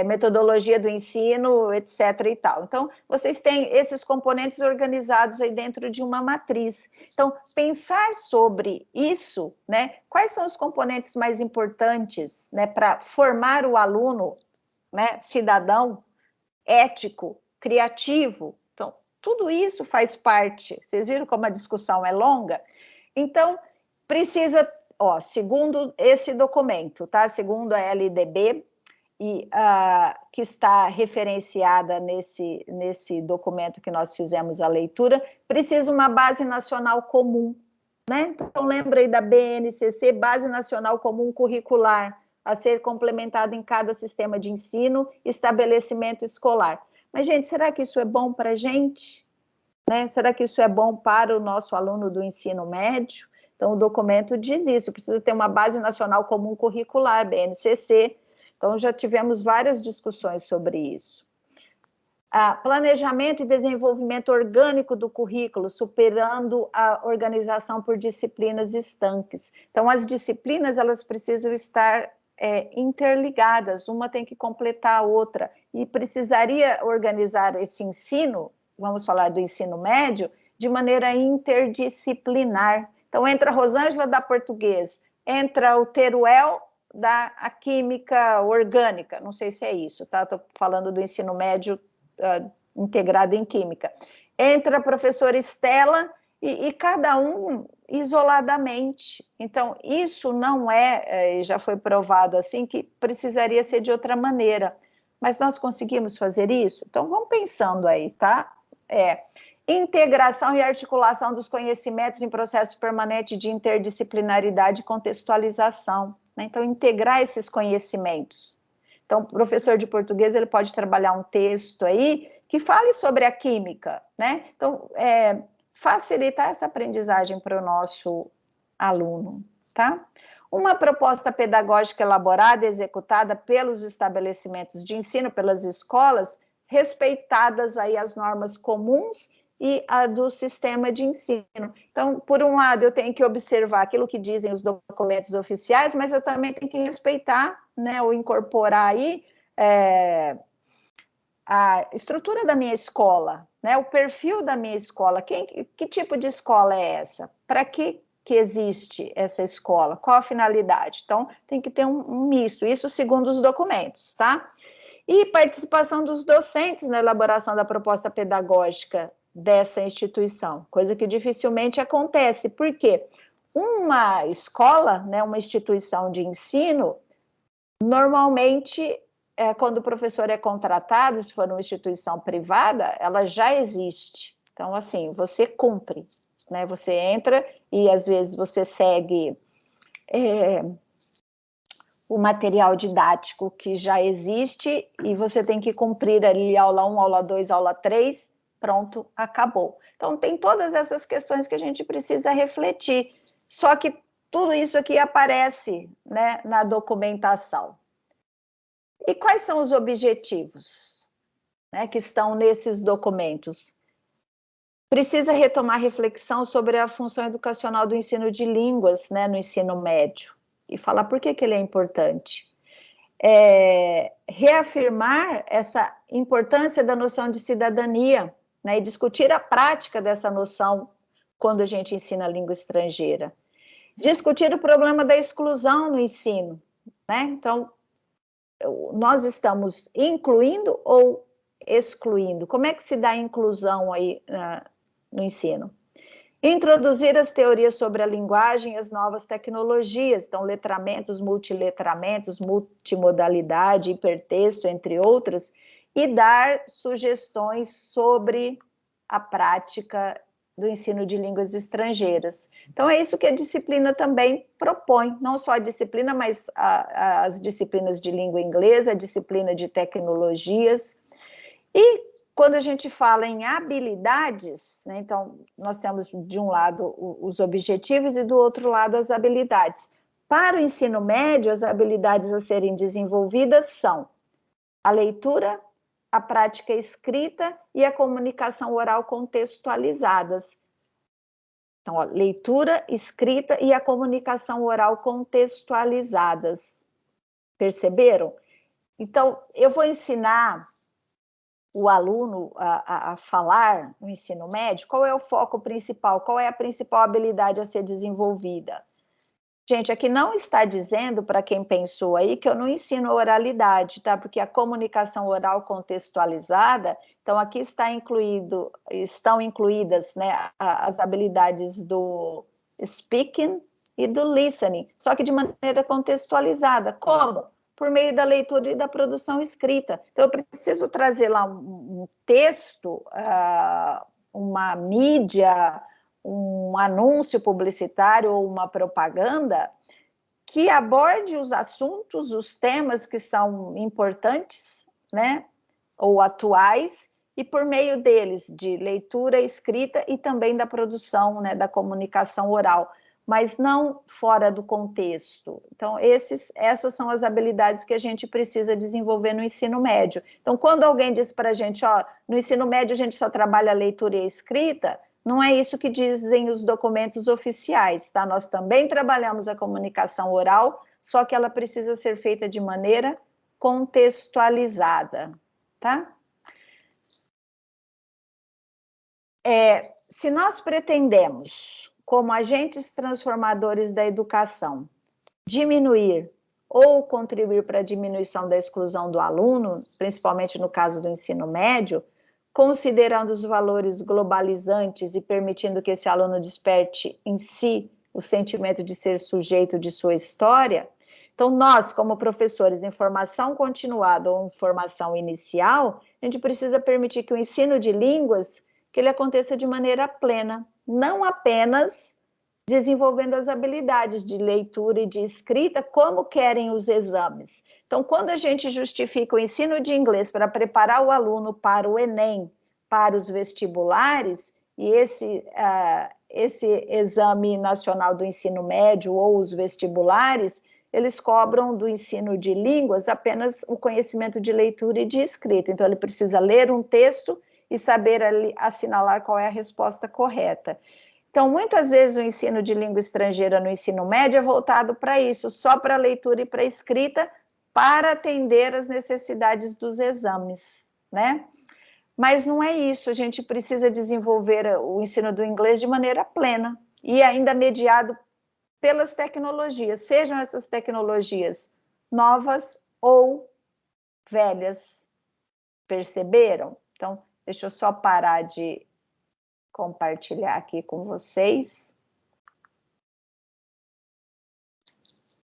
metodologia do ensino, etc. e tal. Então, vocês têm esses componentes organizados aí dentro de uma matriz. Então, pensar sobre isso, né? Quais são os componentes mais importantes, né, para formar o aluno, né, cidadão, ético, criativo. Então, tudo isso faz parte. Vocês viram como a discussão é longa? Então, precisa, segundo esse documento, tá? Segundo a LDB, que está referenciada nesse documento que nós fizemos a leitura, precisa uma base nacional comum, né? Então, lembra aí da BNCC, Base Nacional Comum Curricular, a ser complementada em cada sistema de ensino, estabelecimento escolar. Mas, gente, será que isso é bom para a gente? Né? Será que isso é bom para o nosso aluno do ensino médio? Então, o documento diz isso, precisa ter uma Base Nacional Comum Curricular, BNCC. Então, já tivemos várias discussões sobre isso. Planejamento e desenvolvimento orgânico do currículo, superando a organização por disciplinas estanques. Então, as disciplinas, elas precisam estar interligadas, uma tem que completar a outra, e precisaria organizar esse ensino, vamos falar do ensino médio, de maneira interdisciplinar. Então, entra a Rosângela da português, entra o Teruel da química orgânica, não sei se é isso, tá? Estou falando do ensino médio integrado em química. Entra a professora Estela e cada um isoladamente. Então, isso não já foi provado assim, que precisaria ser de outra maneira. Mas nós conseguimos fazer isso? Então, vamos pensando aí, tá? Integração e articulação dos conhecimentos em processo permanente de interdisciplinaridade e contextualização. Né? Então, integrar esses conhecimentos. Então, o professor de português, ele pode trabalhar um texto aí que fale sobre a química, né? Então, facilitar essa aprendizagem para o nosso aluno, tá? Uma proposta pedagógica elaborada e executada pelos estabelecimentos de ensino, pelas escolas, respeitadas aí as normas comuns e a do sistema de ensino. Então, por um lado, eu tenho que observar aquilo que dizem os documentos oficiais, mas eu também tenho que respeitar, né, ou incorporar aí a estrutura da minha escola, né, o perfil da minha escola. Que tipo de escola é essa? Para que existe essa escola? Qual a finalidade? Então, tem que ter um misto, isso segundo os documentos, tá? E participação dos docentes na elaboração da proposta pedagógica dessa instituição, coisa que dificilmente acontece, porque uma escola, né, uma instituição de ensino, normalmente, quando o professor é contratado, se for uma instituição privada, ela já existe. Então, assim, você cumpre, né, você entra e, às vezes, você segue o material didático que já existe e você tem que cumprir ali aula 1, aula 2, aula 3, pronto, acabou. Então, tem todas essas questões que a gente precisa refletir, só que tudo isso aqui aparece, né, na documentação. E quais são os objetivos, né, que estão nesses documentos? Precisa retomar reflexão sobre a função educacional do ensino de línguas, né, no ensino médio, e falar por que ele é importante. Reafirmar essa importância da noção de cidadania, né, e discutir a prática dessa noção quando a gente ensina a língua estrangeira. Discutir o problema da exclusão no ensino, né? Então, nós estamos incluindo ou excluindo? Como é que se dá a inclusão aí no ensino? Introduzir as teorias sobre a linguagem e as novas tecnologias, então letramentos, multiletramentos, multimodalidade, hipertexto, entre outras, e dar sugestões sobre a prática do ensino de línguas estrangeiras. Então, é isso que a disciplina também propõe, não só a disciplina, mas as disciplinas de língua inglesa, a disciplina de tecnologias. E quando a gente fala em habilidades, né, então, nós temos de um lado os objetivos e do outro lado as habilidades. Para o ensino médio, as habilidades a serem desenvolvidas são a leitura, a prática escrita e a comunicação oral contextualizadas. Então, leitura, escrita e a comunicação oral contextualizadas. Perceberam? Então, eu vou ensinar o aluno a falar no ensino médio. Qual é o foco principal? Qual é a principal habilidade a ser desenvolvida? Gente, aqui não está dizendo, para quem pensou aí, que eu não ensino oralidade, tá? Porque a comunicação oral contextualizada, então aqui estão incluídas, né, as habilidades do speaking e do listening, só que de maneira contextualizada. Como? Por meio da leitura e da produção escrita. Então, eu preciso trazer lá um texto, uma mídia, um anúncio publicitário ou uma propaganda que aborde os assuntos, os temas que são importantes, né, ou atuais, e por meio deles, de leitura, escrita e também da produção, né, da comunicação oral, mas não fora do contexto. Então, essas são as habilidades que a gente precisa desenvolver no ensino médio. Então, quando alguém diz para a gente, ó, no ensino médio a gente só trabalha a leitura e a escrita, não é isso que dizem os documentos oficiais, tá? Nós também trabalhamos a comunicação oral, só que ela precisa ser feita de maneira contextualizada, tá? Se nós pretendemos, como agentes transformadores da educação, diminuir ou contribuir para a diminuição da exclusão do aluno, principalmente no caso do ensino médio, considerando os valores globalizantes e permitindo que esse aluno desperte em si o sentimento de ser sujeito de sua história, então nós, como professores em formação continuada ou em formação inicial, a gente precisa permitir que o ensino de línguas que ele aconteça de maneira plena, não apenas desenvolvendo as habilidades de leitura e de escrita, como querem os exames. Então, quando a gente justifica o ensino de inglês para preparar o aluno para o Enem, para os vestibulares, e esse exame nacional do ensino médio ou os vestibulares, eles cobram do ensino de línguas apenas o conhecimento de leitura e de escrita. Então, ele precisa ler um texto e saber assinalar qual é a resposta correta. Então, muitas vezes o ensino de língua estrangeira no ensino médio é voltado para isso, só para leitura e para escrita, para atender às necessidades dos exames, né? Mas não é isso, a gente precisa desenvolver o ensino do inglês de maneira plena e ainda mediado pelas tecnologias, sejam essas tecnologias novas ou velhas. Perceberam? Então, deixa eu só parar de compartilhar aqui com vocês.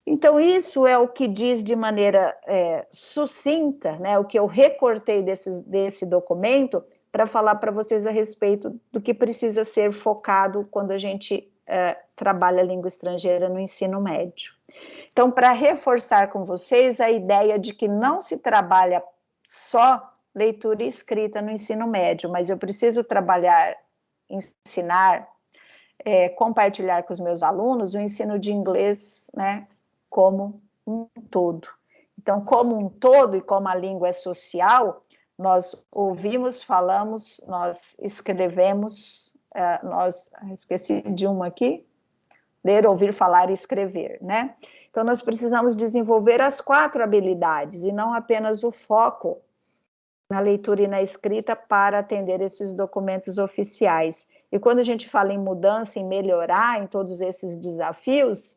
Então, isso é o que diz de maneira sucinta, né, o que eu recortei desse documento para falar para vocês a respeito do que precisa ser focado quando a gente trabalha a língua estrangeira no ensino médio. Então, para reforçar com vocês a ideia de que não se trabalha só leitura e escrita no ensino médio, mas eu preciso trabalhar, ensinar, compartilhar com os meus alunos o ensino de inglês, né, como um todo. Então, como um todo e como a língua é social, nós ouvimos, falamos, nós escrevemos, esqueci de uma aqui, ler, ouvir, falar e escrever, né? Então, nós precisamos desenvolver as 4 habilidades e não apenas o foco na leitura e na escrita para atender esses documentos oficiais. E quando a gente fala em mudança, em melhorar, em todos esses desafios,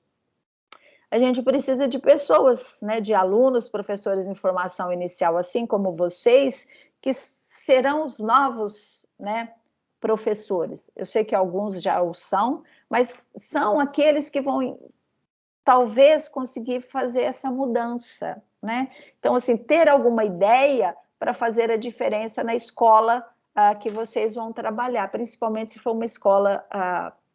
a gente precisa de pessoas, né, de alunos, professores em formação inicial, assim como vocês, que serão os novos, né, professores. Eu sei que alguns já o são, mas são aqueles que vão, talvez, conseguir fazer essa mudança, né? Então, assim, ter alguma ideia para fazer a diferença na escola que vocês vão trabalhar, principalmente se for uma escola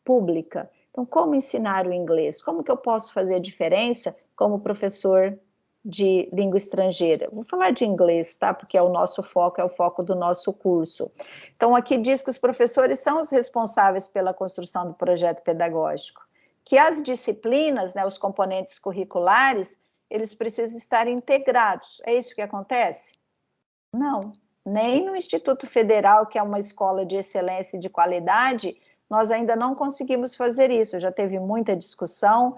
pública. Então, como ensinar o inglês? Como que eu posso fazer a diferença como professor de língua estrangeira? Vou falar de inglês, tá? Porque é o nosso foco, é o foco do nosso curso. Então, aqui diz que os professores são os responsáveis pela construção do projeto pedagógico, que as disciplinas, né, os componentes curriculares, eles precisam estar integrados. É isso que acontece? Não. Nem no Instituto Federal, que é uma escola de excelência e de qualidade, nós ainda não conseguimos fazer isso. Já teve muita discussão,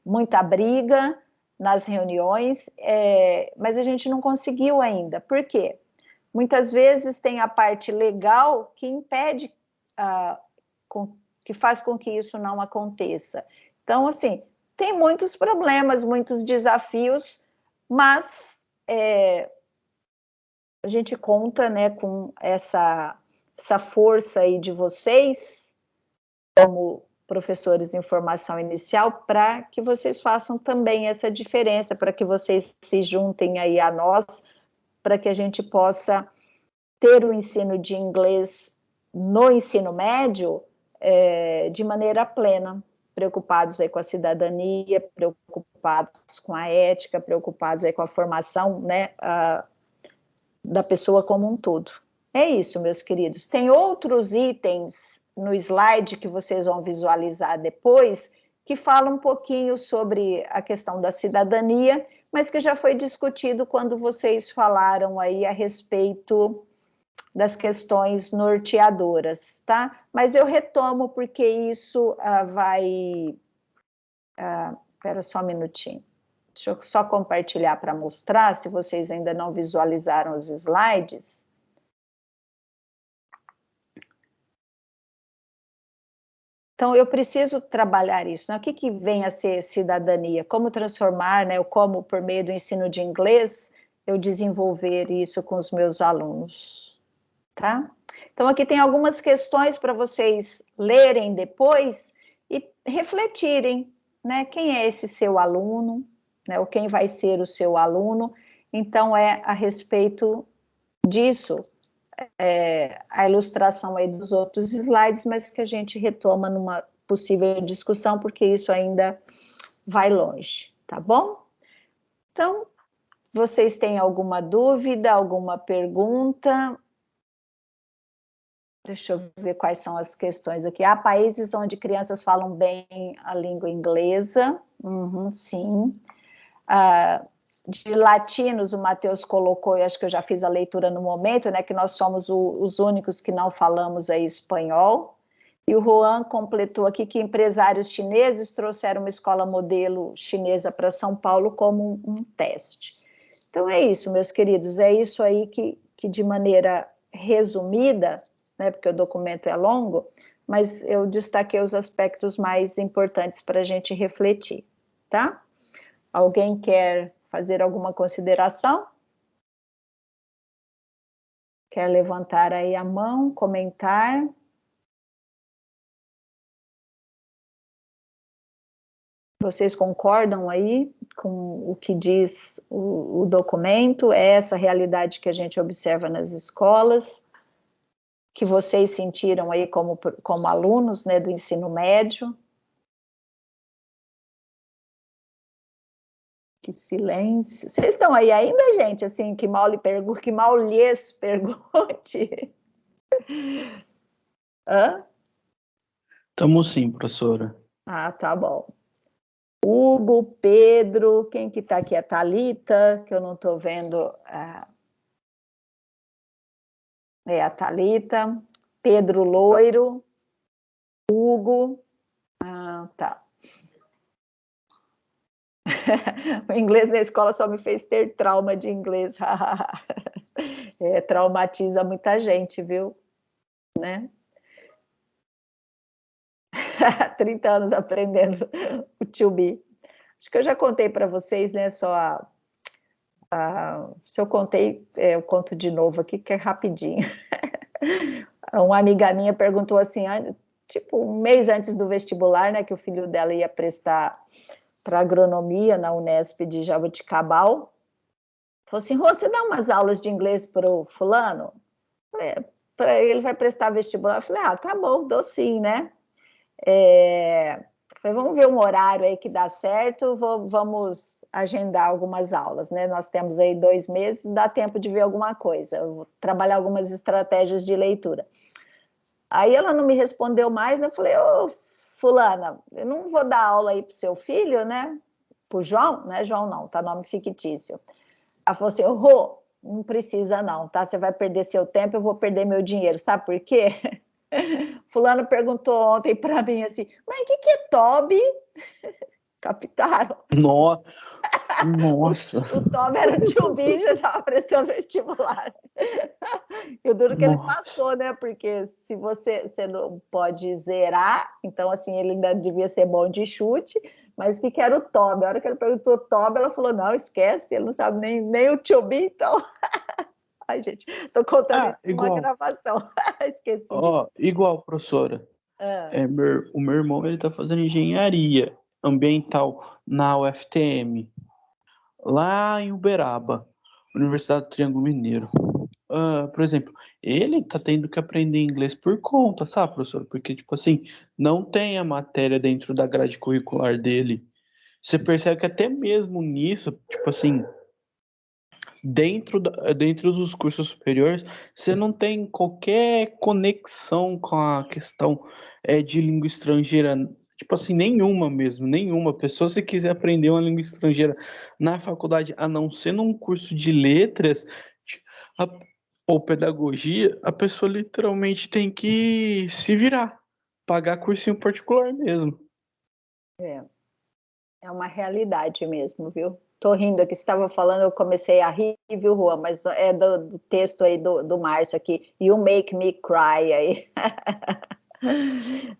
muita briga, nas reuniões, mas a gente não conseguiu ainda. Por quê? Muitas vezes tem a parte legal que impede, que faz com que isso não aconteça. Então, assim, tem muitos problemas, muitos desafios, mas a gente conta, né, com essa força aí de vocês, como professores em formação inicial, para que vocês façam também essa diferença, para que vocês se juntem aí a nós, para que a gente possa ter o ensino de inglês no ensino médio de maneira plena, preocupados aí com a cidadania, preocupados com a ética, preocupados aí com a formação, né, da pessoa como um todo. É isso, meus queridos. Tem outros itens no slide que vocês vão visualizar depois, que falam um pouquinho sobre a questão da cidadania, mas que já foi discutido quando vocês falaram aí a respeito das questões norteadoras, tá? Mas eu retomo porque isso vai... Espera só um minutinho. Deixa eu só compartilhar para mostrar, se vocês ainda não visualizaram os slides. Então, eu preciso trabalhar isso, né? O que vem a ser cidadania? Como transformar, né? Como, por meio do ensino de inglês, eu desenvolver isso com os meus alunos, tá? Então, aqui tem algumas questões para vocês lerem depois e refletirem, né? Quem é esse seu aluno, né? Ou quem vai ser o seu aluno? Então, é a respeito disso, a ilustração aí dos outros slides, mas que a gente retoma numa possível discussão, porque isso ainda vai longe, tá bom? Então, vocês têm alguma dúvida, alguma pergunta? Deixa eu ver quais são as questões aqui. Há países onde crianças falam bem a língua inglesa. Sim. De latinos, o Matheus colocou, e acho que eu já fiz a leitura no momento, né, que nós somos os únicos que não falamos aí espanhol. E o Juan completou aqui que empresários chineses trouxeram uma escola modelo chinesa para São Paulo como um teste. Então é isso, meus queridos, é isso aí que de maneira resumida, né, porque o documento é longo, mas eu destaquei os aspectos mais importantes para a gente refletir, tá? Alguém quer fazer alguma consideração? Quer levantar aí a mão, comentar? Vocês concordam aí com o que diz o documento? É essa realidade que a gente observa nas escolas, que vocês sentiram aí como alunos, né, do ensino médio? Que silêncio. Vocês estão aí ainda, gente? Assim, que mal lhes pergunte. Hã? Estamos sim, professora. Ah, tá bom. Hugo, Pedro, quem que está aqui? A Thalita, que eu não estou vendo. É a Thalita. Pedro Loiro. Hugo. Tá. O inglês na escola só me fez ter trauma de inglês. Traumatiza muita gente, viu? Né? 30 anos aprendendo o to be. Acho que eu já contei para vocês, né? Se eu contei, eu conto de novo aqui, que é rapidinho. Uma amiga minha perguntou assim, tipo, um mês antes do vestibular, né? Que o filho dela ia prestar para agronomia na Unesp de Jaboticabal. Falou assim, você dá umas aulas de inglês para o fulano? Para ele vai prestar vestibular. Eu falei, tá bom, dou sim, né? Falei, vamos ver um horário aí que dá certo, vamos agendar algumas aulas, né? Nós temos aí 2 meses, dá tempo de ver alguma coisa, eu vou trabalhar algumas estratégias de leitura. Aí ela não me respondeu mais, né? Eu falei, fulana, eu não vou dar aula aí pro seu filho, né? Pro João, não é João não, tá nome fictício. Ela falou assim, Rô, não precisa não, tá? Você vai perder seu tempo, eu vou perder meu dinheiro, sabe por quê? Fulano perguntou ontem para mim assim, mas o que é Toby? Captaram? Nossa, Nossa. O Tom era o tio B, já estava prestando vestibular. E o duro que ele Nossa. passou, né? Porque se você não pode zerar, então assim, ele ainda devia ser bom de chute, mas o que era o Tom? A hora que ele perguntou o Tom, ela falou, não, esquece, ele não sabe nem o tio B, então... Ai, gente, tô contando isso numa Igual. gravação. Esqueci Ó, disso. igual, professora. Ah, O meu irmão, ele tá fazendo engenharia ambiental na UFTM, lá em Uberaba, Universidade do Triângulo Mineiro. Por exemplo, ele tá tendo que aprender inglês por conta, sabe, professor? Porque, tipo assim, não tem a matéria dentro da grade curricular dele. Você percebe que até mesmo nisso, tipo assim, dentro dos cursos superiores, você não tem qualquer conexão com a questão de língua estrangeira, tipo assim, nenhuma mesmo, nenhuma. Pessoa, se quiser aprender uma língua estrangeira na faculdade, a não ser num curso de letras a- ou pedagogia, a pessoa literalmente tem que se virar, pagar cursinho particular mesmo. é, é uma realidade mesmo, viu? Tô rindo aqui, você estava falando, eu comecei a rir, viu, Juan? Mas é do texto aí do Márcio aqui, You Make Me Cry aí.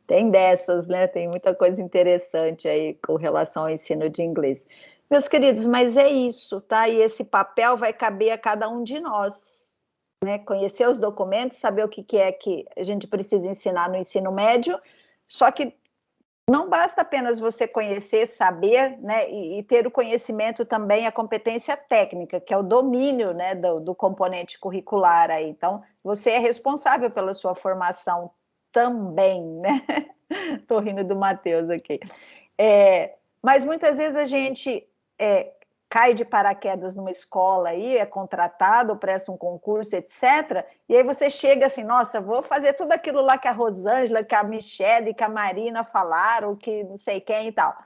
Tem dessas, né? Tem muita coisa interessante aí com relação ao ensino de inglês. Meus queridos, mas é isso, tá? E esse papel vai caber a cada um de nós, né? Conhecer os documentos, saber o que é que a gente precisa ensinar no ensino médio, só que não basta apenas você conhecer, saber, né, e ter o conhecimento também, a competência técnica, que é o domínio, né, do componente curricular aí. Então, você é responsável pela sua formação também, né? Estou rindo do Matheus aqui. Mas muitas vezes a gente cai de paraquedas numa escola aí, é contratado, presta um concurso, etc. E aí você chega assim, nossa, vou fazer tudo aquilo lá que a Rosângela, que a Michelle, que a Marina falaram, que não sei quem e tal.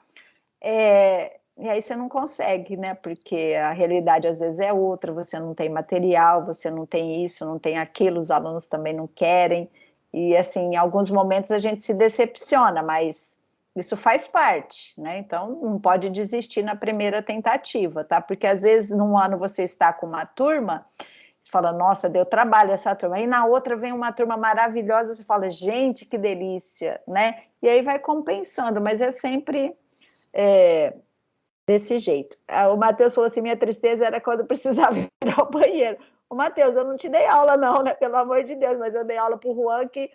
E aí você não consegue, né? Porque a realidade às vezes é outra, você não tem material, você não tem isso, não tem aquilo, os alunos também não querem. E assim, em alguns momentos a gente se decepciona, mas isso faz parte, né? Então não pode desistir na primeira tentativa, tá? Porque às vezes num ano você está com uma turma, você fala, nossa, deu trabalho essa turma. E na outra vem uma turma maravilhosa, você fala, gente, que delícia, né? E aí vai compensando, mas é sempre desse jeito. O Matheus falou assim, minha tristeza era quando eu precisava ir ao banheiro. O Matheus, eu não te dei aula não, né? Pelo amor de Deus, mas eu dei aula para o Juan que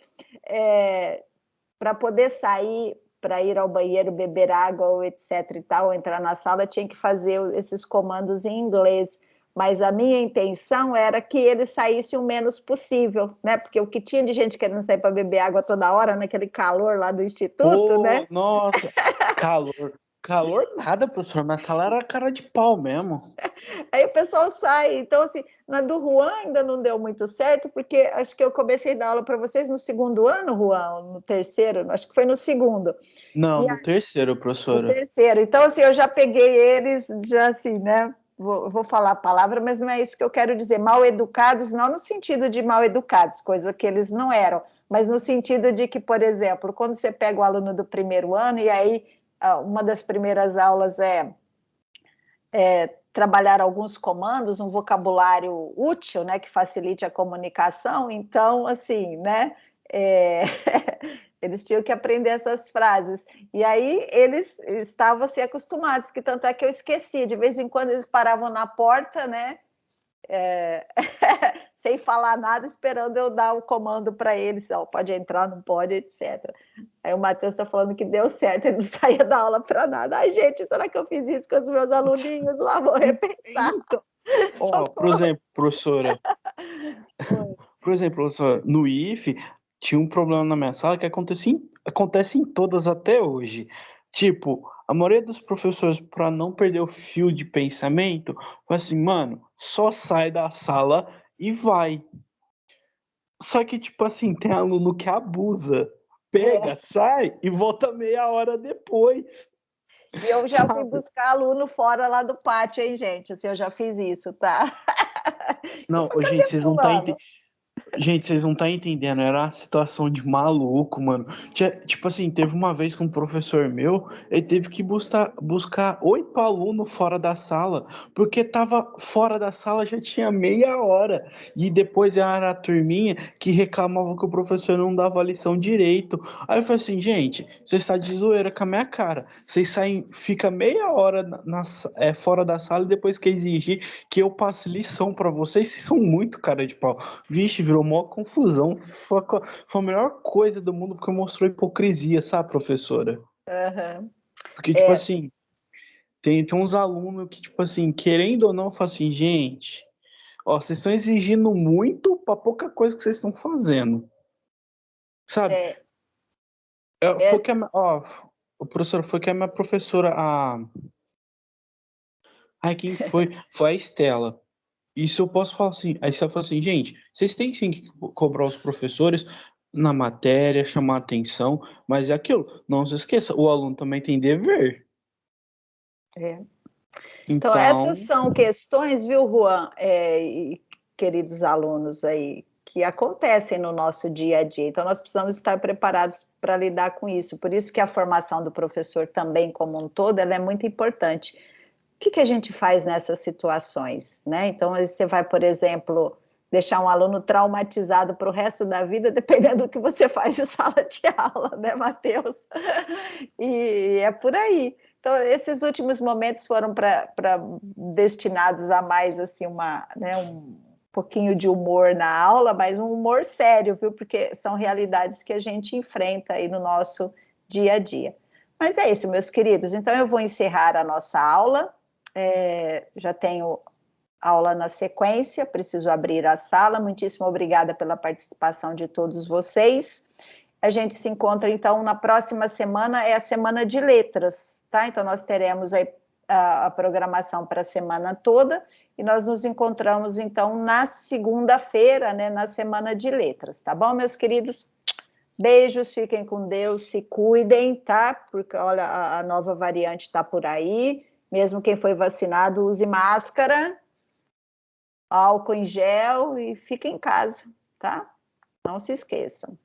para poder sair, para ir ao banheiro, beber água, ou etc e tal, ou entrar na sala, tinha que fazer esses comandos em inglês. Mas a minha intenção era que ele saísse o menos possível, né? Porque o que tinha de gente querendo sair para beber água toda hora, naquele calor lá do instituto, né? Nossa, calor. Calor nada, professor. Minha sala era cara de pau mesmo. Aí o pessoal sai. Então, assim, na do Juan ainda não deu muito certo, porque acho que eu comecei a dar aula para vocês no segundo ano, Juan, no terceiro, acho que foi no segundo. Não, E no terceiro, no professora. terceiro. Então, assim, eu já peguei eles, já assim, né? Vou falar a palavra, mas não é isso que eu quero dizer. Mal educados, não no sentido de mal educados, coisa que eles não eram, mas no sentido de que, por exemplo, quando você pega o aluno do primeiro ano, e aí uma das primeiras aulas é trabalhar alguns comandos, um vocabulário útil, né, que facilite a comunicação. Então, assim, né, eles tinham que aprender essas frases. E aí eles estavam assim, acostumados, que tanto é que eu esqueci. De vez em quando eles paravam na porta, né, sem falar nada, esperando eu dar o comando para eles, oh, pode entrar, não pode, etc. Aí o Matheus está falando que deu certo, ele não saía da aula para nada. Ai, gente, será que eu fiz isso com os meus aluninhos lá? Vou repensar. Então, por exemplo, professora, no IF, tinha um problema na minha sala que acontece em todas até hoje. Tipo, a maioria dos professores, para não perder o fio de pensamento, fala assim, mano, só sai da sala e vai. Só que, tipo assim, tem aluno que abusa. Pega, sai e volta meia hora depois. E eu já fui buscar aluno fora lá do pátio, hein, gente? Assim, eu já fiz isso, tá? E Não, fui gente, fazer vocês não estão fulano. Gente, vocês não estão entendendo, era uma situação de maluco, mano. Tipo assim, teve uma vez que um professor meu, ele teve que buscar 8 alunos fora da sala, porque tava fora da sala já tinha meia hora. E depois era a turminha que reclamava que o professor não dava a lição direito. Aí eu falei assim, gente, vocês estão de zoeira com a minha cara. Vocês saem, fica meia hora fora da sala e depois quer exigir que eu passe lição pra vocês são muito cara de pau. Vixe, virou mó confusão. Foi a melhor coisa do mundo porque mostrou hipocrisia, sabe, professora? Aham. Porque, tipo assim, tem uns alunos que, tipo assim, querendo ou não, falam assim, gente, ó, vocês estão exigindo muito pra pouca coisa que vocês estão fazendo. Sabe? É, Foi é, que o professor foi que a minha professora, ai, quem foi? Foi a Estela. Isso eu posso falar assim. Aí você fala assim, gente, vocês têm sim que cobrar os professores na matéria, chamar atenção, mas é aquilo, não se esqueça, o aluno também tem dever. é. Então, essas Então, são questões, viu, Juan, e queridos alunos aí, que acontecem no nosso dia a dia. Então, nós precisamos estar preparados para lidar com isso. Por isso que a formação do professor também, como um todo, ela é muito importante. O que a gente faz nessas situações, né? Então, você vai, por exemplo, deixar um aluno traumatizado para o resto da vida, dependendo do que você faz em sala de aula, né, Matheus? E é por aí. Então, esses últimos momentos foram destinados a mais, assim, um pouquinho de humor na aula, mas um humor sério, viu? Porque são realidades que a gente enfrenta aí no nosso dia a dia. Mas é isso, meus queridos. Então, eu vou encerrar a nossa aula. Já tenho aula na sequência, preciso abrir a sala. Muitíssimo obrigada pela participação de todos vocês. A gente se encontra, então, na próxima semana, é a semana de letras, tá? Então, nós teremos aí a programação para a semana toda e nós nos encontramos, então, na segunda-feira, né, na semana de letras, tá bom, meus queridos? Beijos, fiquem com Deus, se cuidem, tá? Porque, olha, a nova variante está por aí. Mesmo quem foi vacinado, use máscara, álcool em gel e fique em casa, tá? Não se esqueçam.